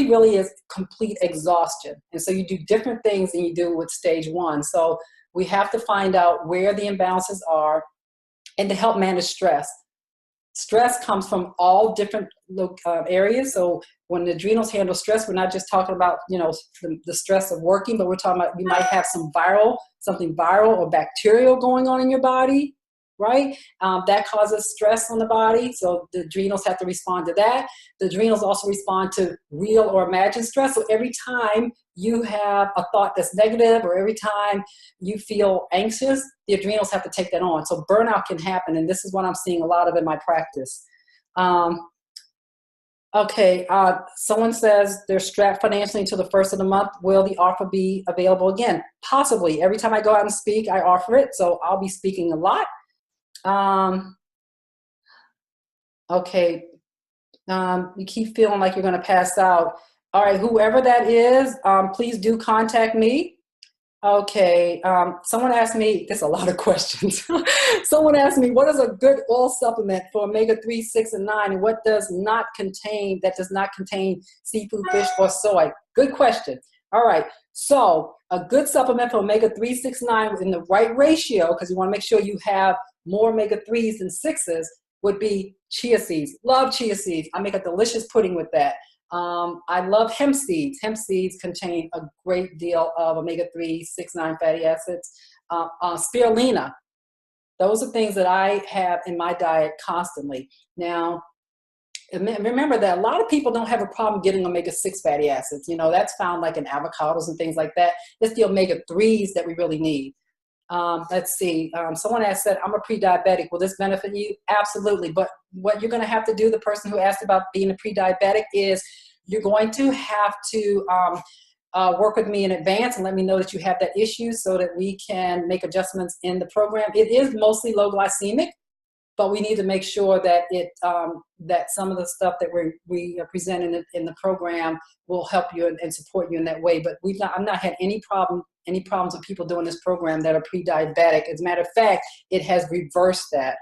really is complete exhaustion. And so you do different things than you do with stage 1. So we have to find out where the imbalances are and to help manage stress. Stress comes from all different areas. So when the adrenals handle stress, we're not just talking about, the stress of working, but we're talking about you might have something viral or bacterial going on in your body, right? That causes stress on the body. So the adrenals have to respond to that. The adrenals also respond to real or imagined stress. So every time you have a thought that's negative or every time you feel anxious, the adrenals have to take that on. So burnout can happen. And this is what I'm seeing a lot of in my practice. Okay, someone says they're strapped financially until the first of the month. Will the offer be available again? Possibly. Every time I go out and speak, I offer it. So I'll be speaking a lot. Okay, you keep feeling like you're going to pass out. All right, whoever that is, please do contact me. Okay, someone asked me, there's a lot of questions. Someone asked me, what is a good oil supplement for omega-3, 6, and 9, and what does not contain seafood, fish, or soy? Good question. All right, so a good supplement for omega-3, 6, 9 in the right ratio, because you want to make sure you have more omega-3s than 6s, would be chia seeds. Love chia seeds. I make a delicious pudding with that. I love hemp seeds. Hemp seeds contain a great deal of omega-3, 6, 9 fatty acids. Spirulina. Those are things that I have in my diet constantly. Now, remember that a lot of people don't have a problem getting omega-6 fatty acids. That's found like in avocados and things like that. It's the omega-3s that we really need. Let's see. Someone asked said, I'm a pre-diabetic. Will this benefit you? Absolutely. But what you're going to have to do, the person who asked about being a pre-diabetic, is you're going to have to work with me in advance and let me know that you have that issue so that we can make adjustments in the program. It is mostly low glycemic, but we need to make sure that that some of the stuff that we present in the program will help you and support you in that way. But I've not had any problems with people doing this program that are pre-diabetic. As a matter of fact, it has reversed that.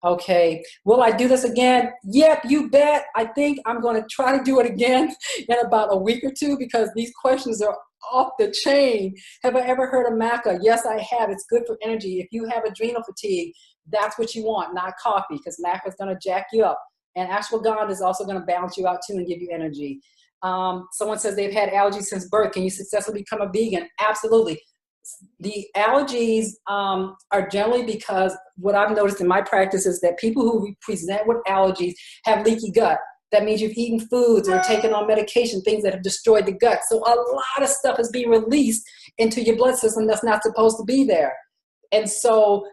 Okay, will I do this again? Yep, you bet. I think I'm going to try to do it again in about a week or two because these questions are off the chain. Have I ever heard of maca? Yes, I have. It's good for energy. If you have adrenal fatigue, that's what you want, not coffee, because maca is going to jack you up. And ashwagandha is also going to balance you out too and give you energy. Someone says they've had allergies since birth. Can you successfully become a vegan? Absolutely. The allergies are generally because what I've noticed in my practice is that people who present with allergies have leaky gut. That means you've eaten foods or taken on medication, things that have destroyed the gut. So a lot of stuff is being released into your blood system that's not supposed to be there. And so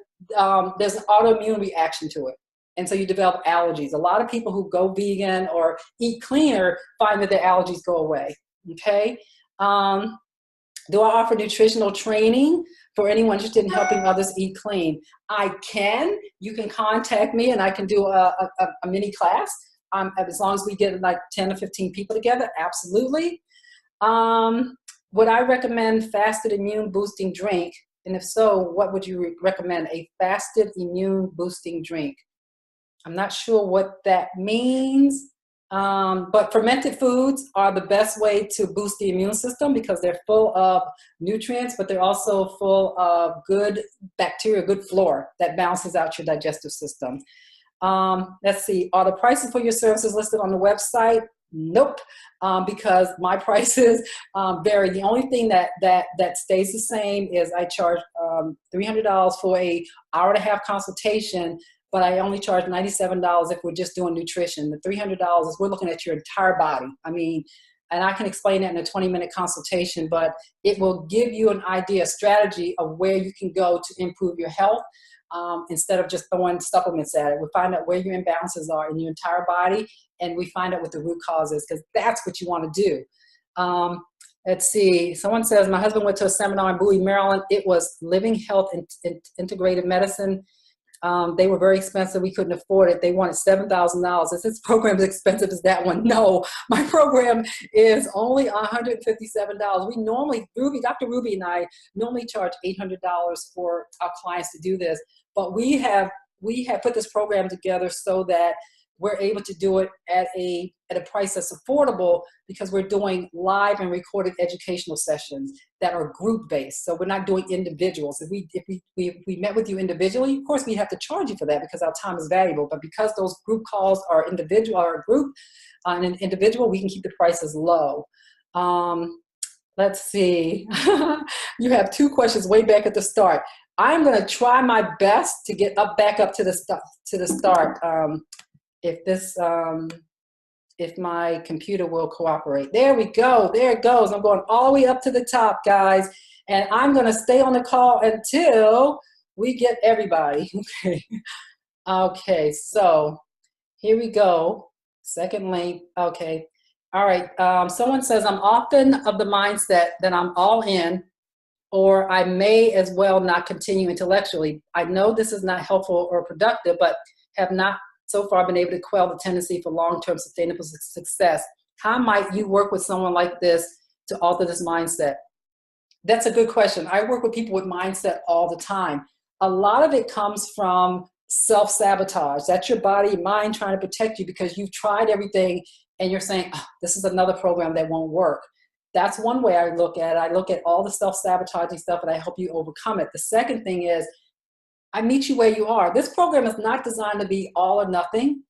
there's an autoimmune reaction to it. And so you develop allergies. A lot of people who go vegan or eat cleaner find that their allergies go away, okay? Do I offer nutritional training for anyone interested in helping others eat clean? I can. You can contact me and I can do a mini class. As long as we get like 10 or 15 people together, absolutely. Would I recommend fasted immune boosting drink? And if so, what would you recommend? A fasted immune boosting drink. I'm not sure what that means, but fermented foods are the best way to boost the immune system because they're full of nutrients, but they're also full of good bacteria, good flora that balances out your digestive system. Let's see, are the prices for your services listed on the website? Nope, because my prices vary. The only thing that stays the same is I charge $300 for an hour-and-a-half consultation, but I only charge $97 if we're just doing nutrition. The $300 is we're looking at your entire body. I mean, and I can explain that in a 20-minute consultation, but it will give you an idea, a strategy of where you can go to improve your health. Instead of just throwing supplements at it. We find out where your imbalances are in your entire body, and we find out what the root cause is, because that's what you want to do. Let's see. Someone says, my husband went to a seminar in Bowie, Maryland. It was Living Health and Integrative Medicine. They were very expensive. We couldn't afford it. They wanted $7,000. Is this program as expensive as that one? No, my program is only $157. We normally, Dr. Ruby and I normally charge $800 for our clients to do this, but we have put this program together so that we're able to do it at a price that's affordable because we're doing live and recorded educational sessions that are group-based. So we're not doing individuals. If we met with you individually, of course we have to charge you for that because our time is valuable. But because those group calls are individual or a group, an individual, we can keep the prices low. Let's see. You have two questions way back at the start. I'm going to try my best to get back up to the start. If my computer will cooperate. There we go. There it goes. I'm going all the way up to the top, guys. And I'm going to stay on the call until we get everybody. Okay. Okay, so here we go. Second link. Okay. All right. Someone says, I'm often of the mindset that I'm all in, or I may as well not continue intellectually. I know this is not helpful or productive, but have not so far been able to quell the tendency for long-term sustainable success. How might you work with someone like this to alter this mindset? That's a good question. I work with people with mindset all the time. A lot of it comes from self-sabotage. That's your body, mind trying to protect you because you've tried everything and you're saying, oh, this is another program that won't work. That's one way I look at it. I look at all the self-sabotaging stuff and I help you overcome it. The second thing is, I meet you where you are. This program is not designed to be all or nothing.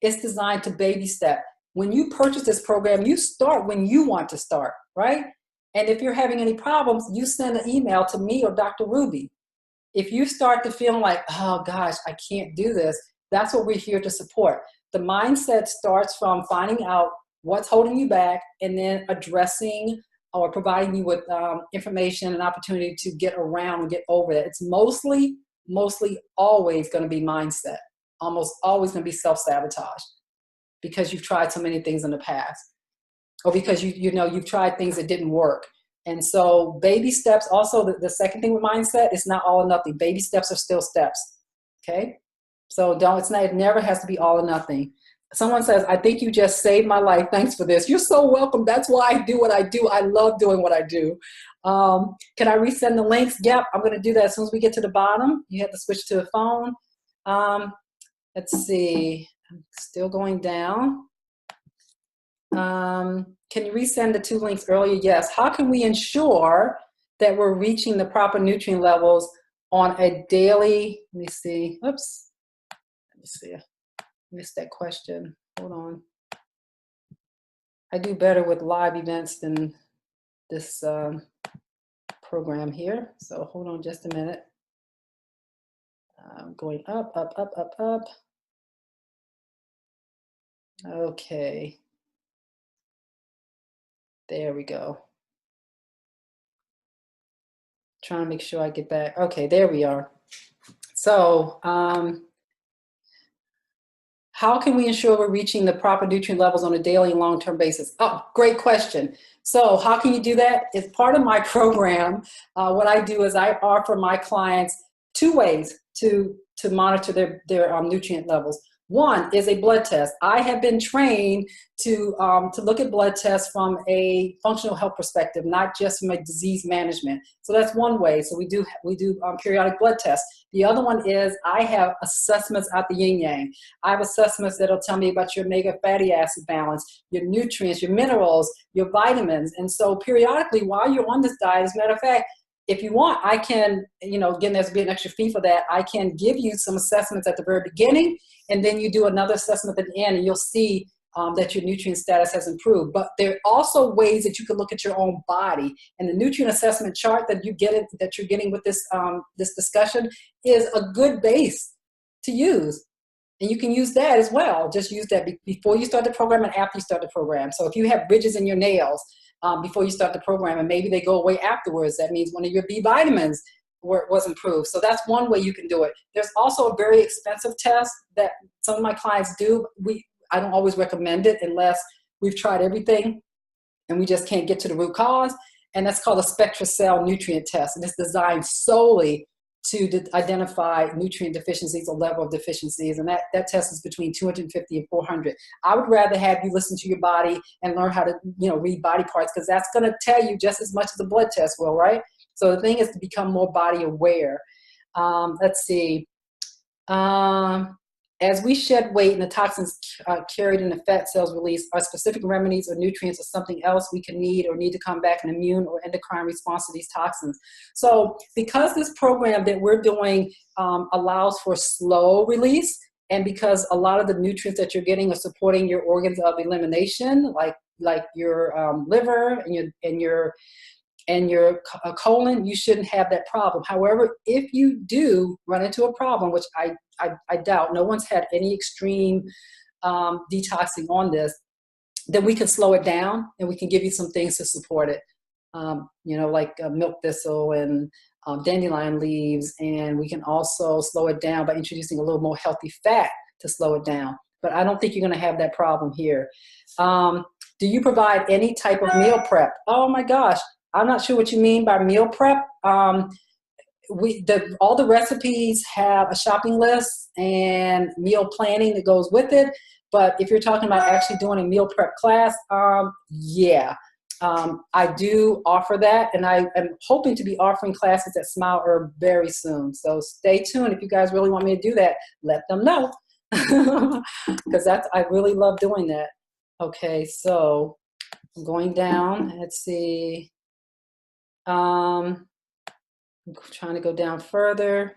It's designed to baby step. When you purchase this program, you start when you want to start, right? And if you're having any problems, you send an email to me or Dr. Ruby. If you start to feel like, oh gosh, I can't do this, that's what we're here to support. The mindset starts from finding out what's holding you back and then addressing or providing you with information and opportunity to get around and get over that. It's mostly always going to be mindset, almost always going to be self-sabotage because you've tried so many things in the past or because you've tried things that didn't work. And so baby steps, also the second thing with mindset, it's not all or nothing. Baby steps are still steps. Okay. So it never has to be all or nothing. Someone says, I think you just saved my life. Thanks for this. You're so welcome. That's why I do what I do. I love doing what I do. Can I resend the links? Yep, I'm going to do that as soon as we get to the bottom. You have to switch to the phone. Let's see. I'm still going down. Can you resend the two links earlier? Yes. How can we ensure that we're reaching the proper nutrient levels on a daily, let me see. Oops. Let me see. I missed that question. Hold on. I do better with live events than this program here. So hold on just a minute. Going up, up, up, up, up. Okay. There we go. Trying to make sure I get back. Okay, there we are. So, how can we ensure we're reaching the proper nutrient levels on a daily and long-term basis? Oh, great question. So how can you do that? As part of my program, what I do is I offer my clients 2 ways to monitor their nutrient levels. One is a blood test. I have been trained to look at blood tests from a functional health perspective, not just from a disease management. So that's one way. So we do periodic blood tests. The other one is I have assessments at the yin yang. I have assessments that'll tell me about your omega fatty acid balance, your nutrients, your minerals, your vitamins. And so periodically while you're on this diet, as a matter of fact, if you want, I can, again, there's be an extra fee for that. I can give you some assessments at the very beginning, and then you do another assessment at the end, and you'll see that your nutrient status has improved. But there are also ways that you can look at your own body. And the nutrient assessment chart that you're getting with this this discussion is a good base to use. And you can use that as well. Just use that before you start the program and after you start the program. So if you have ridges in your nails before you start the program and maybe they go away afterwards, that means one of your B vitamins was improved. So that's one way you can do it. There's also a very expensive test that some of my clients do. I don't always recommend it unless we've tried everything and we just can't get to the root cause. And that's called a SpectraCell nutrient test. And it's designed solely to identify nutrient deficiencies or level of deficiencies. And that test is between 250 and 400. I would rather have you listen to your body and learn how to, read body parts, because that's going to tell you just as much as a blood test will, right? So the thing is to become more body aware. Let's see. As we shed weight and the toxins carried in the fat cells released, are specific remedies or nutrients or something else we can need to come back an immune or endocrine response to these toxins? So because this program that we're doing allows for slow release, and because a lot of the nutrients that you're getting are supporting your organs of elimination, like your liver and your colon, you shouldn't have that problem. However, if you do run into a problem, which I doubt, no one's had any extreme detoxing on this, then we can slow it down and we can give you some things to support it, like milk thistle and dandelion leaves. And we can also slow it down by introducing a little more healthy fat to slow it down. But I don't think you're going to have that problem here. Do you provide any type of meal prep? Oh my gosh. I'm not sure what you mean by meal prep. All the recipes have a shopping list and meal planning that goes with it. But if you're talking about actually doing a meal prep class, yeah, I do offer that. And I am hoping to be offering classes at Smile Herb very soon. So stay tuned. If you guys really want me to do that, let them know. Because I really love doing that. Okay, so I'm going down. Let's see. I'm trying to go down further.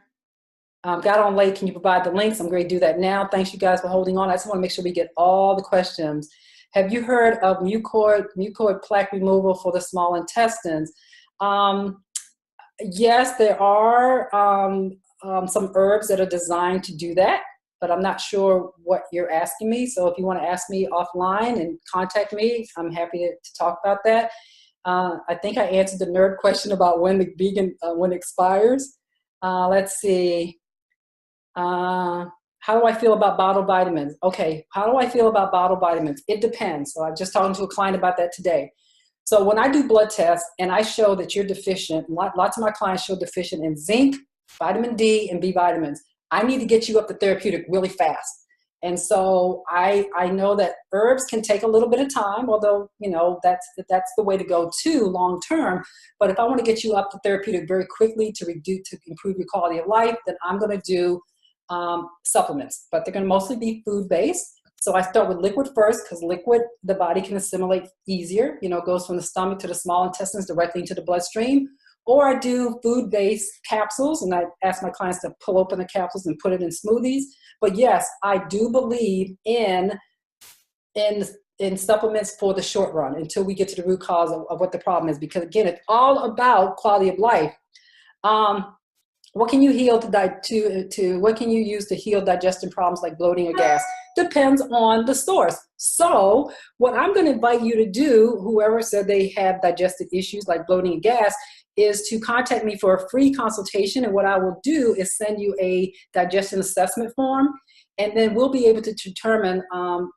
Got on late. Can you provide the links? I'm going to do that now. Thanks you guys for holding on. I just want to make sure we get all the questions. Have you heard of mucoid plaque removal for the small intestines? Yes, there are some herbs that are designed to do that, but I'm not sure what you're asking me. So if you want to ask me offline and contact me, I'm happy to talk about that. I think I answered the nerd question about when the vegan, when it expires. Let's see. How do I feel about bottled vitamins? Okay, how do I feel about bottled vitamins? It depends. So I'm just talking to a client about that today. So when I do blood tests and I show that you're deficient, lots of my clients show deficient in zinc, vitamin D, and B vitamins. I need to get you up to therapeutic really fast. And so I know that herbs can take a little bit of time, although, that's the way to go too long term. But if I want to get you up to therapeutic very quickly to improve your quality of life, then I'm going to do supplements. But they're going to mostly be food-based. So I start with liquid first, because liquid, the body can assimilate easier. It goes from the stomach to the small intestines directly into the bloodstream. Or I do food-based capsules, and I ask my clients to pull open the capsules and put it in smoothies. But yes, I do believe in in supplements for the short run until we get to the root cause of what the problem is. Because again, it's all about quality of life. What can you heal what can you use to heal digestion problems like bloating or gas? Depends on the source. So what I'm going to invite you to do, whoever said they have digestive issues like bloating and gas, is to contact me for a free consultation. And what I will do is send you a digestion assessment form. And then we'll be able to determine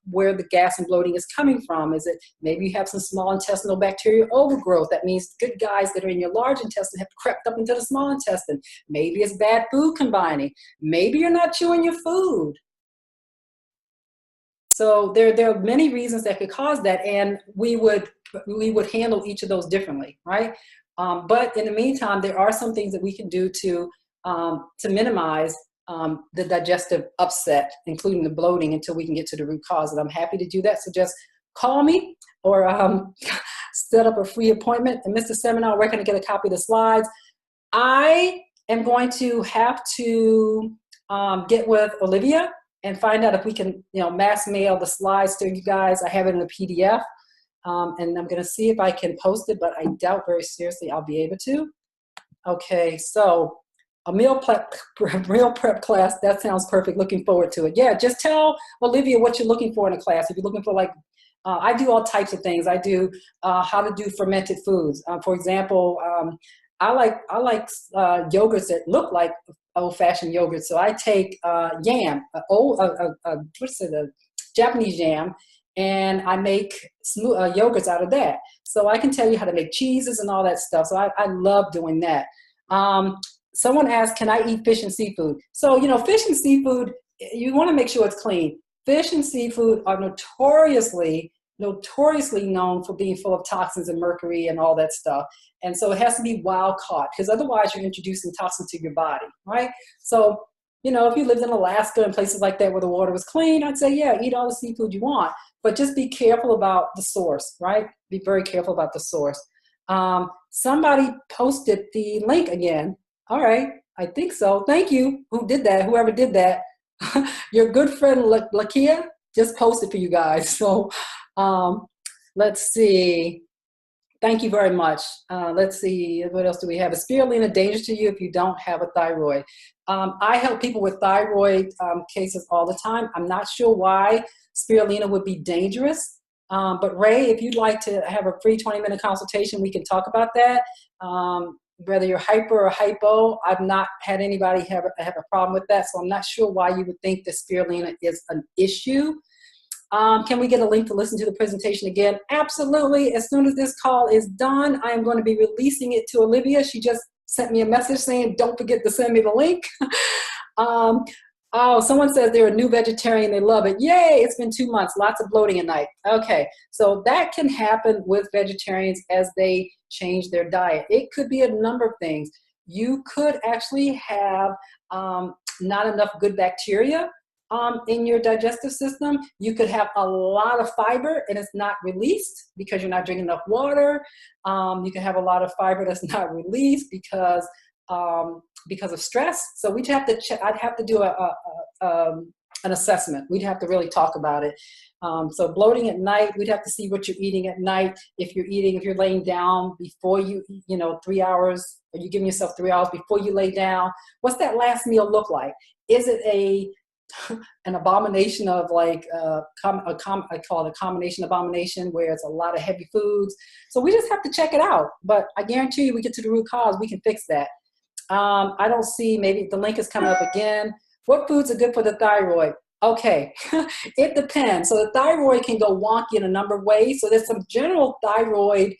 where the gas and bloating is coming from. Is it maybe you have some small intestinal bacterial overgrowth? That means good guys that are in your large intestine have crept up into the small intestine. Maybe it's bad food combining. Maybe you're not chewing your food. So there are many reasons that could cause that, and we would handle each of those differently, right? But in the meantime, there are some things that we can do to minimize the digestive upset, including the bloating, until we can get to the root cause. And I'm happy to do that. So just call me or set up a free appointment. And Mr. Seminar, where can I get a copy of the slides? I am going to have to get with Olivia and find out if we can, mass mail the slides to you guys. I have it in a PDF, and I'm going to see if I can post it, but I doubt very seriously I'll be able to. Okay, so a meal prep class, that sounds perfect. Looking forward to it. Yeah, just tell Olivia what you're looking for in a class. If you're looking for I do all types of things. I do how to do fermented foods. For example, I like yogurts that look like old-fashioned yogurt. So I take yam, a Japanese yam, and I make yogurts out of that. So I can tell you how to make cheeses and all that stuff. So I love doing that. Someone asked, can I eat fish and seafood? So, fish and seafood, you want to make sure it's clean. Fish and seafood are notoriously known for being full of toxins and mercury and all that stuff. And so it has to be wild caught, because otherwise you're introducing toxins to your body, right? So, if you lived in Alaska and places like that where the water was clean, I'd say, yeah, eat all the seafood you want, but just be careful about the source, right? Be very careful about the source. Somebody posted the link again. All right, I think so. Thank you. Who did that? Whoever did that. Your good friend Lakia just posted for you guys. So let's see. Thank you very much. Let's see. What else do we have? Is spirulina dangerous to you if you don't have a thyroid? I help people with thyroid cases all the time. I'm not sure why spirulina would be dangerous. But Ray, if you'd like to have a free 20-minute consultation, we can talk about that. Whether you're hyper or hypo, I've not had anybody have a problem with that. So I'm not sure why you would think that spirulina is an issue. Can we get a link to listen to the presentation again? Absolutely. As soon as this call is done, I am going to be releasing it to Olivia. She just sent me a message saying, don't forget to send me the link. Oh, someone says they're a new vegetarian. They love it. Yay, it's been 2 months. Lots of bloating at night. Okay, so that can happen with vegetarians as they change their diet. It could be a number of things. You could actually have not enough good bacteria in your digestive system. You could have a lot of fiber and it's not released because you're not drinking enough water. You can have a lot of fiber that's not released because of stress. So we'd have to check. I'd have to do an assessment. We'd have to really talk about it. So bloating at night, we'd have to see what you're eating at night. If you're laying down before 3 hours, or you're giving yourself 3 hours before you lay down, what's that last meal look like? Is it an abomination of I call it a combination abomination where it's a lot of heavy foods? So we just have to check it out. But I guarantee you, we get to the root cause, we can fix that. I don't see, maybe the link is coming up again. What foods are good for the thyroid? Okay, it depends. So the thyroid can go wonky in a number of ways. So there's some general thyroid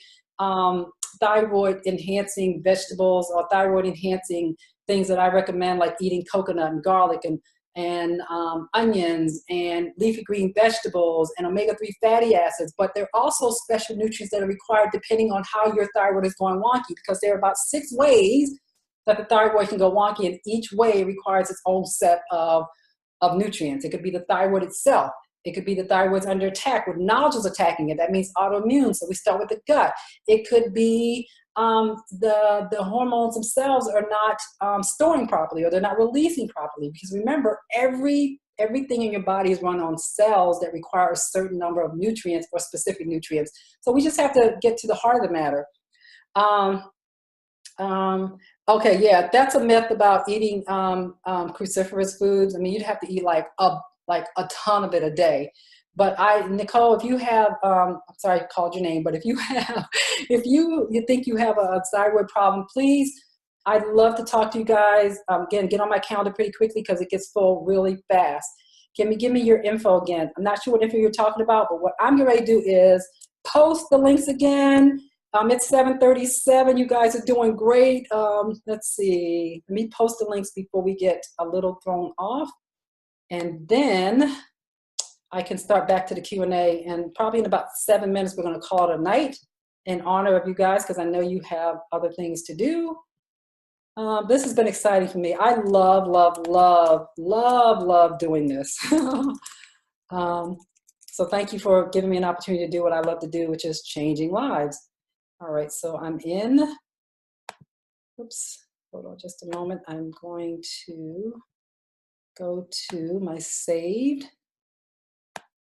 enhancing vegetables or thyroid enhancing things that I recommend, like eating coconut and garlic and onions and leafy green vegetables and omega-3 fatty acids. But there are also special nutrients that are required depending on how your thyroid is going wonky, because there are about 6 ways that the thyroid can go wonky, and each way requires its own set of nutrients. It could be the thyroid itself. It could be the thyroid's under attack with nodules attacking it. That means autoimmune. So we start with the gut. It could be the hormones themselves are not storing properly, or they're not releasing properly. Because remember, every everything in your body is run on cells that require a certain number of nutrients or specific nutrients. So we just have to get to the heart of the matter. Okay, yeah, that's a myth about eating cruciferous foods. I mean, you'd have to eat like a ton of it a day. But Nicole, if you have, I'm sorry I called your name, but if you have, if you think you have a thyroid problem, please, I'd love to talk to you guys. Again, get on my calendar pretty quickly because it gets full really fast. Give me your info again. I'm not sure what info you're talking about, but what I'm getting ready to do is post the links again. It's 7:37. You guys are doing great. Let's see. Let me post the links before we get a little thrown off. And then I can start back to the Q&A. And probably in about 7 minutes, we're going to call it a night in honor of you guys because I know you have other things to do. This has been exciting for me. I love, love, love, love, love doing this. So thank you for giving me an opportunity to do what I love to do, which is changing lives. All right, so I'm in. Oops, hold on just a moment. I'm going to go to my saved,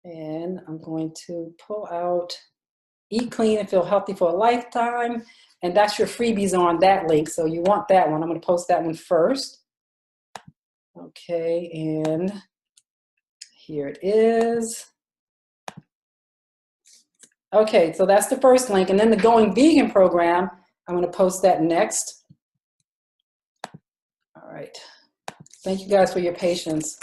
and I'm going to pull out Eat Clean and Feel Healthy for a Lifetime, and that's your freebies on that link, so you want that one. I'm going to post that one first. Okay, and here it is. Okay, so that's the first link, and then the Going Vegan program, I'm going to post that next. All right. Thank you guys for your patience.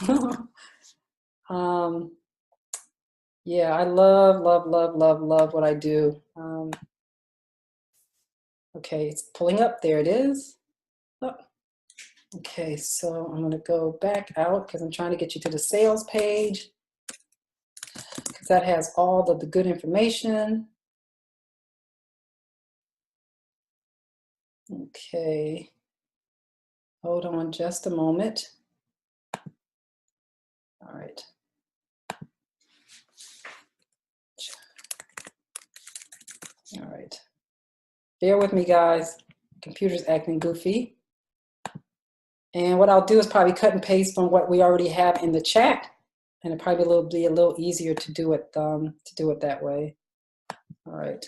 Yeah, I love, love, love, love, love what I do. Okay, it's pulling up. There it is. Oh. Okay, so I'm going to go back out because I'm trying to get you to the sales page because that has all the good information. Okay, hold on just a moment. All right. All right. Bear with me, guys. Computer's acting goofy. And what I'll do is probably cut and paste from what we already have in the chat, and it'll probably be a little easier to do it that way. All right,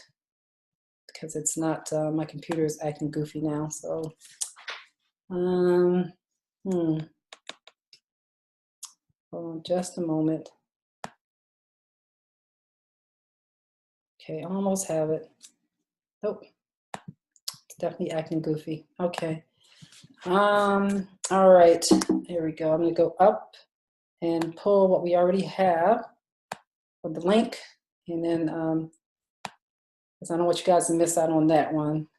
because it's not my computer is acting goofy now. So, hold on just a moment. Okay, almost have it. Oh, it's definitely acting goofy. Okay. All right, here we go. I'm gonna go up and pull what we already have for the link, and then because I don't want you guys to miss out on that one.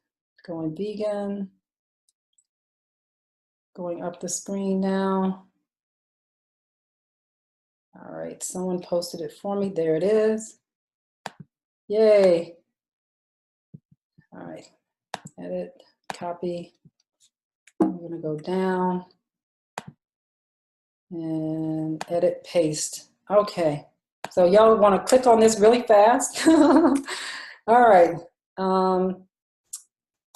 Going vegan. Going up the screen now. All right, someone posted it for me. There it is. Yay. All right, edit, copy. I'm gonna go down and edit, paste. Okay, so y'all wanna click on this really fast? All right,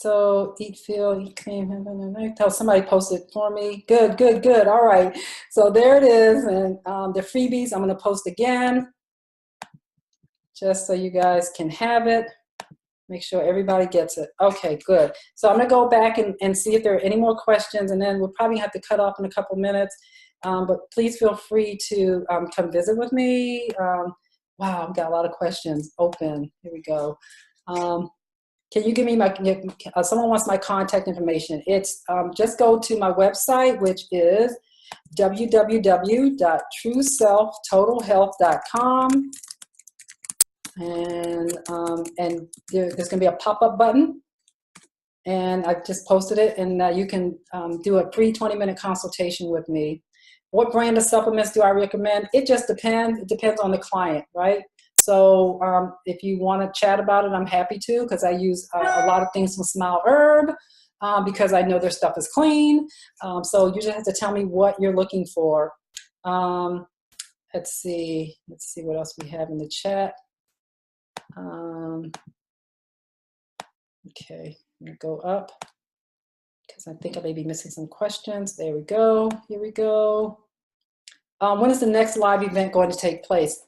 so eat, feel, eat clean. Tell somebody posted it for me. Good, good, good. All right, so there it is, and the freebies I'm gonna post again, just so you guys can have it. Make sure everybody gets it. Okay, good. So I'm gonna go back and see if there are any more questions, and then we'll probably have to cut off in a couple minutes. But please feel free to come visit with me. Wow, I've got a lot of questions open. Here we go. Can you give me my, someone wants my contact information. It's just go to my website, which is www.trueselftotalhealth.com. And there's going to be a pop-up button, and I've just posted it, and you can do a free 20-minute consultation with me. What brand of supplements do I recommend? It just depends. It depends on the client, right? So if you want to chat about it, I'm happy to, because I use a lot of things from Smile Herb because I know their stuff is clean. So you just have to tell me what you're looking for. Let's see what else we have in the chat. Okay, I'm gonna go up because I think I may be missing some questions. There we go. Here we go. When is the next live event going to take place?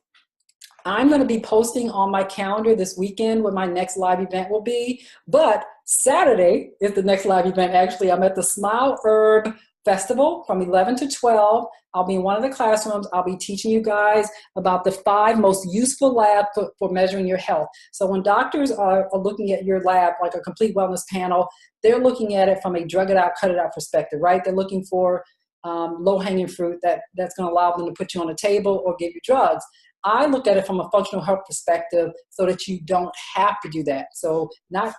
I'm going to be posting on my calendar this weekend when my next live event will be, but Saturday is the next live event. Actually, I'm at the Smile Herb Festival from 11 to 12. I'll be in one of the classrooms. I'll be teaching you guys about the 5 most useful labs for measuring your health. So when doctors are looking at your lab, like a complete wellness panel, they're looking at it from a drug it out, cut it out perspective, right? They're looking for low-hanging fruit that's going to allow them to put you on a table or give you drugs. I look at it from a functional health perspective so that you don't have to do that. So not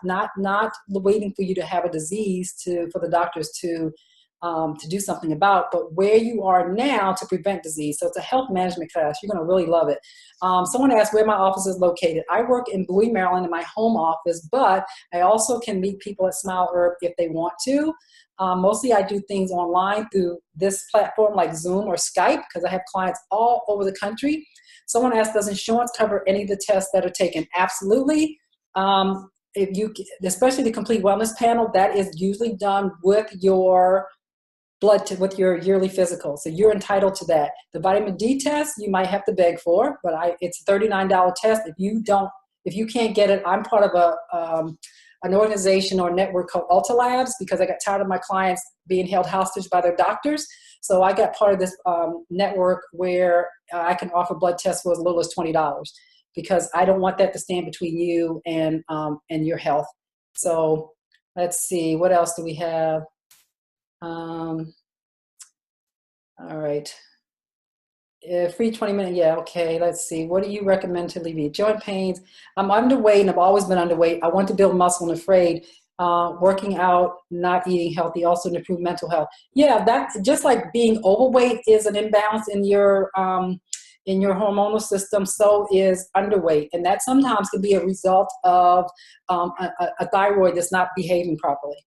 waiting for you to have a disease for the doctors to do something about, but where you are now to prevent disease. So it's a health management class. You're going to really love it. Someone asked where my office is located. I work in Bowie, Maryland in my home office, but I also can meet people at Smile Herb if they want to. Mostly I do things online through this platform like Zoom or Skype because I have clients all over the country. Someone asked, does insurance cover any of the tests that are taken? Absolutely. Especially the complete wellness panel, that is usually done with your with your yearly physical. So you're entitled to that. The vitamin D test, you might have to beg for, but it's a $39 test. If you can't get it, I'm part of an organization or network called Ultra Labs because I got tired of my clients being held hostage by their doctors. So I got part of this network where I can offer blood tests for as little as $20 because I don't want that to stand between you and your health. So let's see, what else do we have? All right. Free 20-minute, yeah, okay, let's see. What do you recommend to alleviate joint pains? I'm underweight and I've always been underweight. I want to build muscle and afraid. Working out, not eating healthy, also to improve mental health. Yeah, that just like being overweight is an imbalance in your hormonal system, so is underweight. And that sometimes can be a result of a thyroid that's not behaving properly.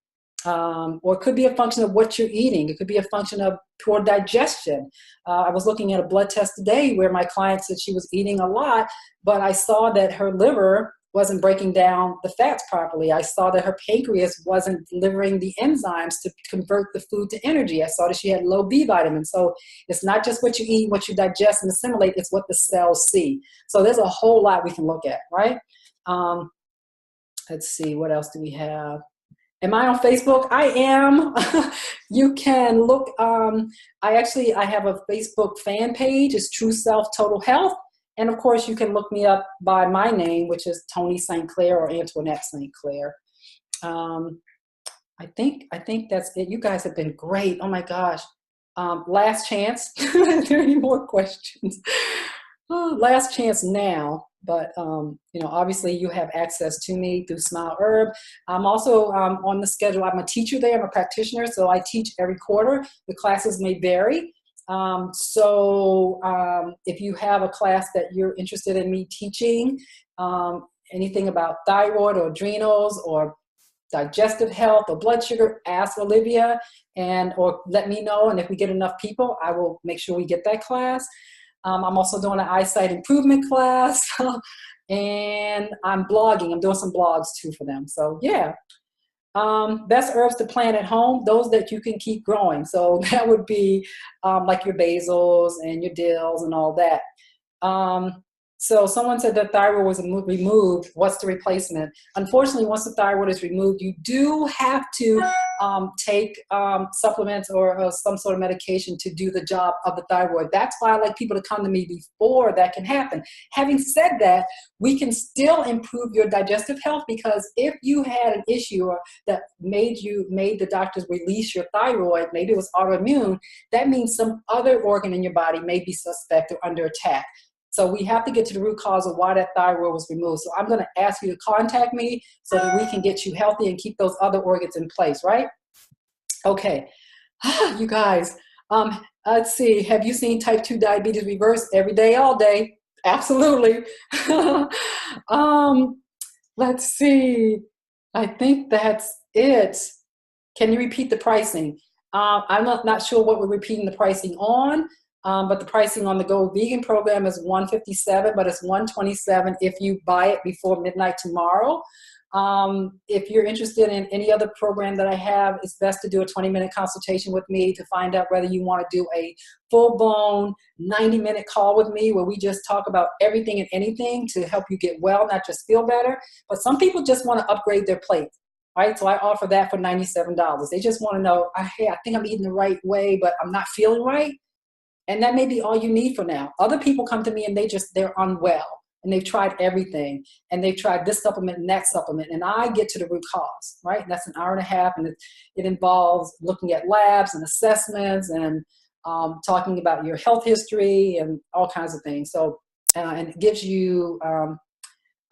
Or it could be a function of what you're eating. It could be a function of poor digestion. I was looking at a blood test today where my client said she was eating a lot, but I saw that her liver wasn't breaking down the fats properly. I saw that her pancreas wasn't delivering the enzymes to convert the food to energy. I saw that she had low B vitamins. So it's not just what you eat, what you digest and assimilate, it's what the cells see. So there's a whole lot we can look at, right? Let's see, what else do we have? Am I on Facebook? I am. You can look. I have a Facebook fan page. It's True Self Total Health. And of course, you can look me up by my name, which is Toni St. Clair or Antoinette St. Clair. I think that's it. You guys have been great. Oh my gosh. Last chance. Are there any more questions? Last chance now. But, obviously you have access to me through Smile Herb. I'm also on the schedule. I'm a teacher there. I'm a practitioner. So I teach every quarter. The classes may vary. If you have a class that you're interested in me teaching, anything about thyroid or adrenals or digestive health or blood sugar, ask Olivia or let me know. And if we get enough people, I will make sure we get that class. I'm also doing an eyesight improvement class and I'm blogging. I'm doing some blogs too for them. So yeah, best herbs to plant at home, those that you can keep growing. So that would be like your basils and your dills and all that. So someone said that thyroid was removed. What's the replacement? Unfortunately, once the thyroid is removed, you do have to take supplements or some sort of medication to do the job of the thyroid. That's why I like people to come to me before that can happen. Having said that, we can still improve your digestive health because if you had an issue that made the doctors release your thyroid, maybe it was autoimmune, that means some other organ in your body may be suspect or under attack. So we have to get to the root cause of why that thyroid was removed. So I'm going to ask you to contact me so that we can get you healthy and keep those other organs in place, right? Okay. You guys, let's see. Have you seen type 2 diabetes reverse every day, all day? Absolutely. Let's see. I think that's it. Can you repeat the pricing? I'm not sure what we're repeating the pricing on. But the pricing on the Go Vegan program is $157, but it's $127 if you buy it before midnight tomorrow. If you're interested in any other program that I have, it's best to do a 20-minute consultation with me to find out whether you want to do a full-blown 90-minute call with me where we just talk about everything and anything to help you get well, not just feel better. But some people just want to upgrade their plate, right? So I offer that for $97. They just want to know, hey, I think I'm eating the right way, but I'm not feeling right. And that may be all you need for now. Other people come to me and they're unwell. And they've tried everything, and they've tried this supplement and that supplement, and I get to the root cause, right? And that's an hour and a half, and it involves looking at labs and assessments and talking about your health history and all kinds of things. So, and it gives you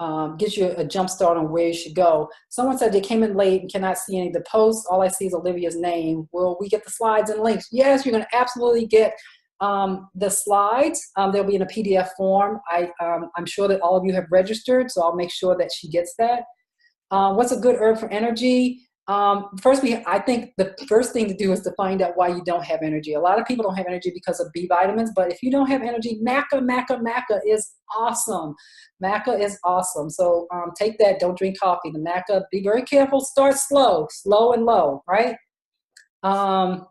a jump start on where you should go. Someone said they came in late and cannot see any of the posts. All I see is Olivia's name. Will we get the slides and links? Yes, you're going to absolutely get the slides. They'll be in a PDF form. I'm sure that all of you have registered, so I'll make sure that she gets that. What's a good herb for energy? I think the first thing to do is to find out why you don't have energy. A lot of people don't have energy because of B vitamins, but if you don't have energy, maca is awesome. Maca is awesome. So take that, don't drink coffee. The maca, be very careful, start slow and low, right?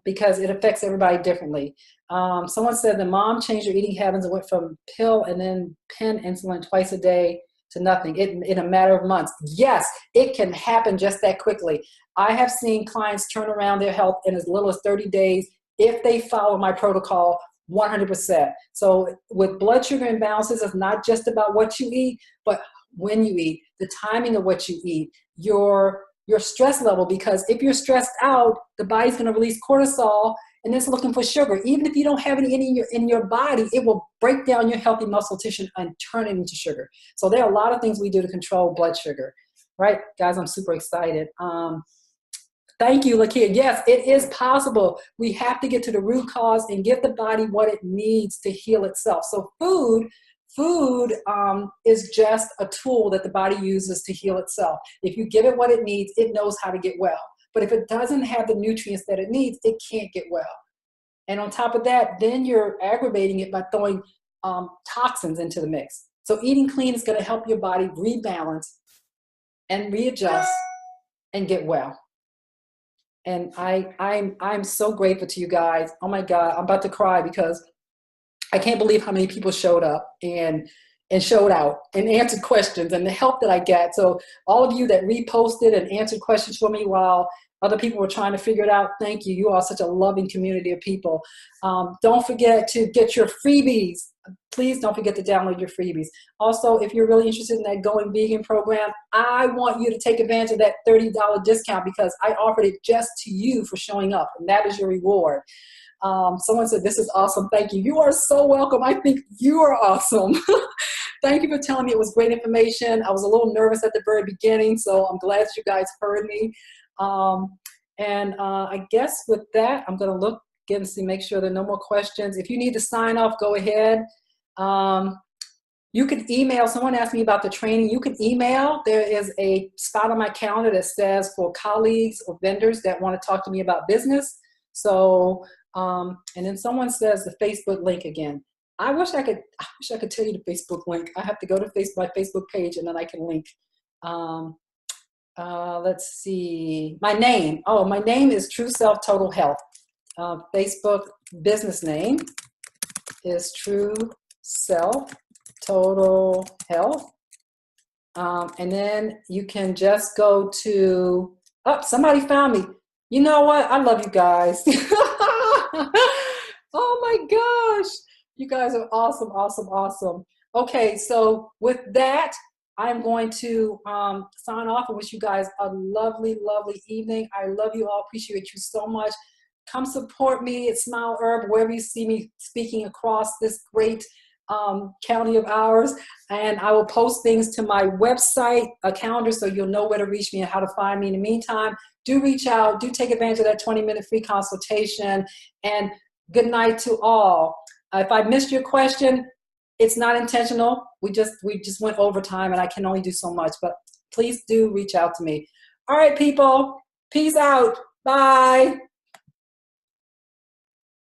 Because it affects everybody differently. Someone said the mom changed her eating habits and went from pill and then pen insulin twice a day to nothing in a matter of months. Yes, it can happen just that quickly. I have seen clients turn around their health in as little as 30 days if they follow my protocol 100%. So with blood sugar imbalances, it's not just about what you eat, but when you eat, the timing of what you eat, your stress level, because if you're stressed out, the body's going to release cortisol and it's looking for sugar. Even if you don't have any in your body, it will break down your healthy muscle tissue and turn it into sugar. So there are a lot of things we do to control blood sugar, right? Guys, I'm super excited. Thank you, Lakia. Yes, it is possible. We have to get to the root cause and give the body what it needs to heal itself. So food is just a tool that the body uses to heal itself. If you give it what it needs, it knows how to get well. But if it doesn't have the nutrients that it needs, it can't get well. And on top of that, then you're aggravating it by throwing toxins into the mix. So eating clean is going to help your body rebalance and readjust and get well. And I'm so grateful to you guys. Oh my God, I'm about to cry because I can't believe how many people showed up and showed out and answered questions and the help that I get. So all of you that reposted and answered questions for me while other people were trying to figure it out, thank you. You are such a loving community of people. Don't forget to get your freebies. Please don't forget to download your freebies. Also, if you're really interested in that Going Vegan program, I want you to take advantage of that $30 discount because I offered it just to you for showing up, and that is your reward. Someone said, this is awesome. Thank you. You are so welcome. I think you are awesome. Thank you for telling me it was great information. I was a little nervous at the very beginning, so I'm glad you guys heard me. I guess with that, I'm going to look again to see, make sure there are no more questions. If you need to sign off, go ahead. You can email. Someone asked me about the training. You can email. There is a spot on my calendar that says for colleagues or vendors that want to talk to me about business. So, and then someone says the Facebook link again. I wish I could tell you the Facebook link. I have to go to my Facebook page and then I can link. Let's see. My name is True Self Total Health. Facebook business name is True Self Total Health. And then you can just go to, somebody found me. You know what? I love you guys. Oh my gosh. You guys are awesome, awesome, awesome. Okay, so with that, I'm going to sign off and wish you guys a lovely, lovely evening. I love you all. Appreciate you so much. Come support me at Smile Herb, wherever you see me speaking across this great county of ours. And I will post things to my website, a calendar, so you'll know where to reach me and how to find me. In the meantime, do reach out. Do take advantage of that 20-minute free consultation. And good night to all. If I missed your question, it's not intentional. We just went over time and I can only do so much, but please do reach out to me. All right, people. Peace out. Bye.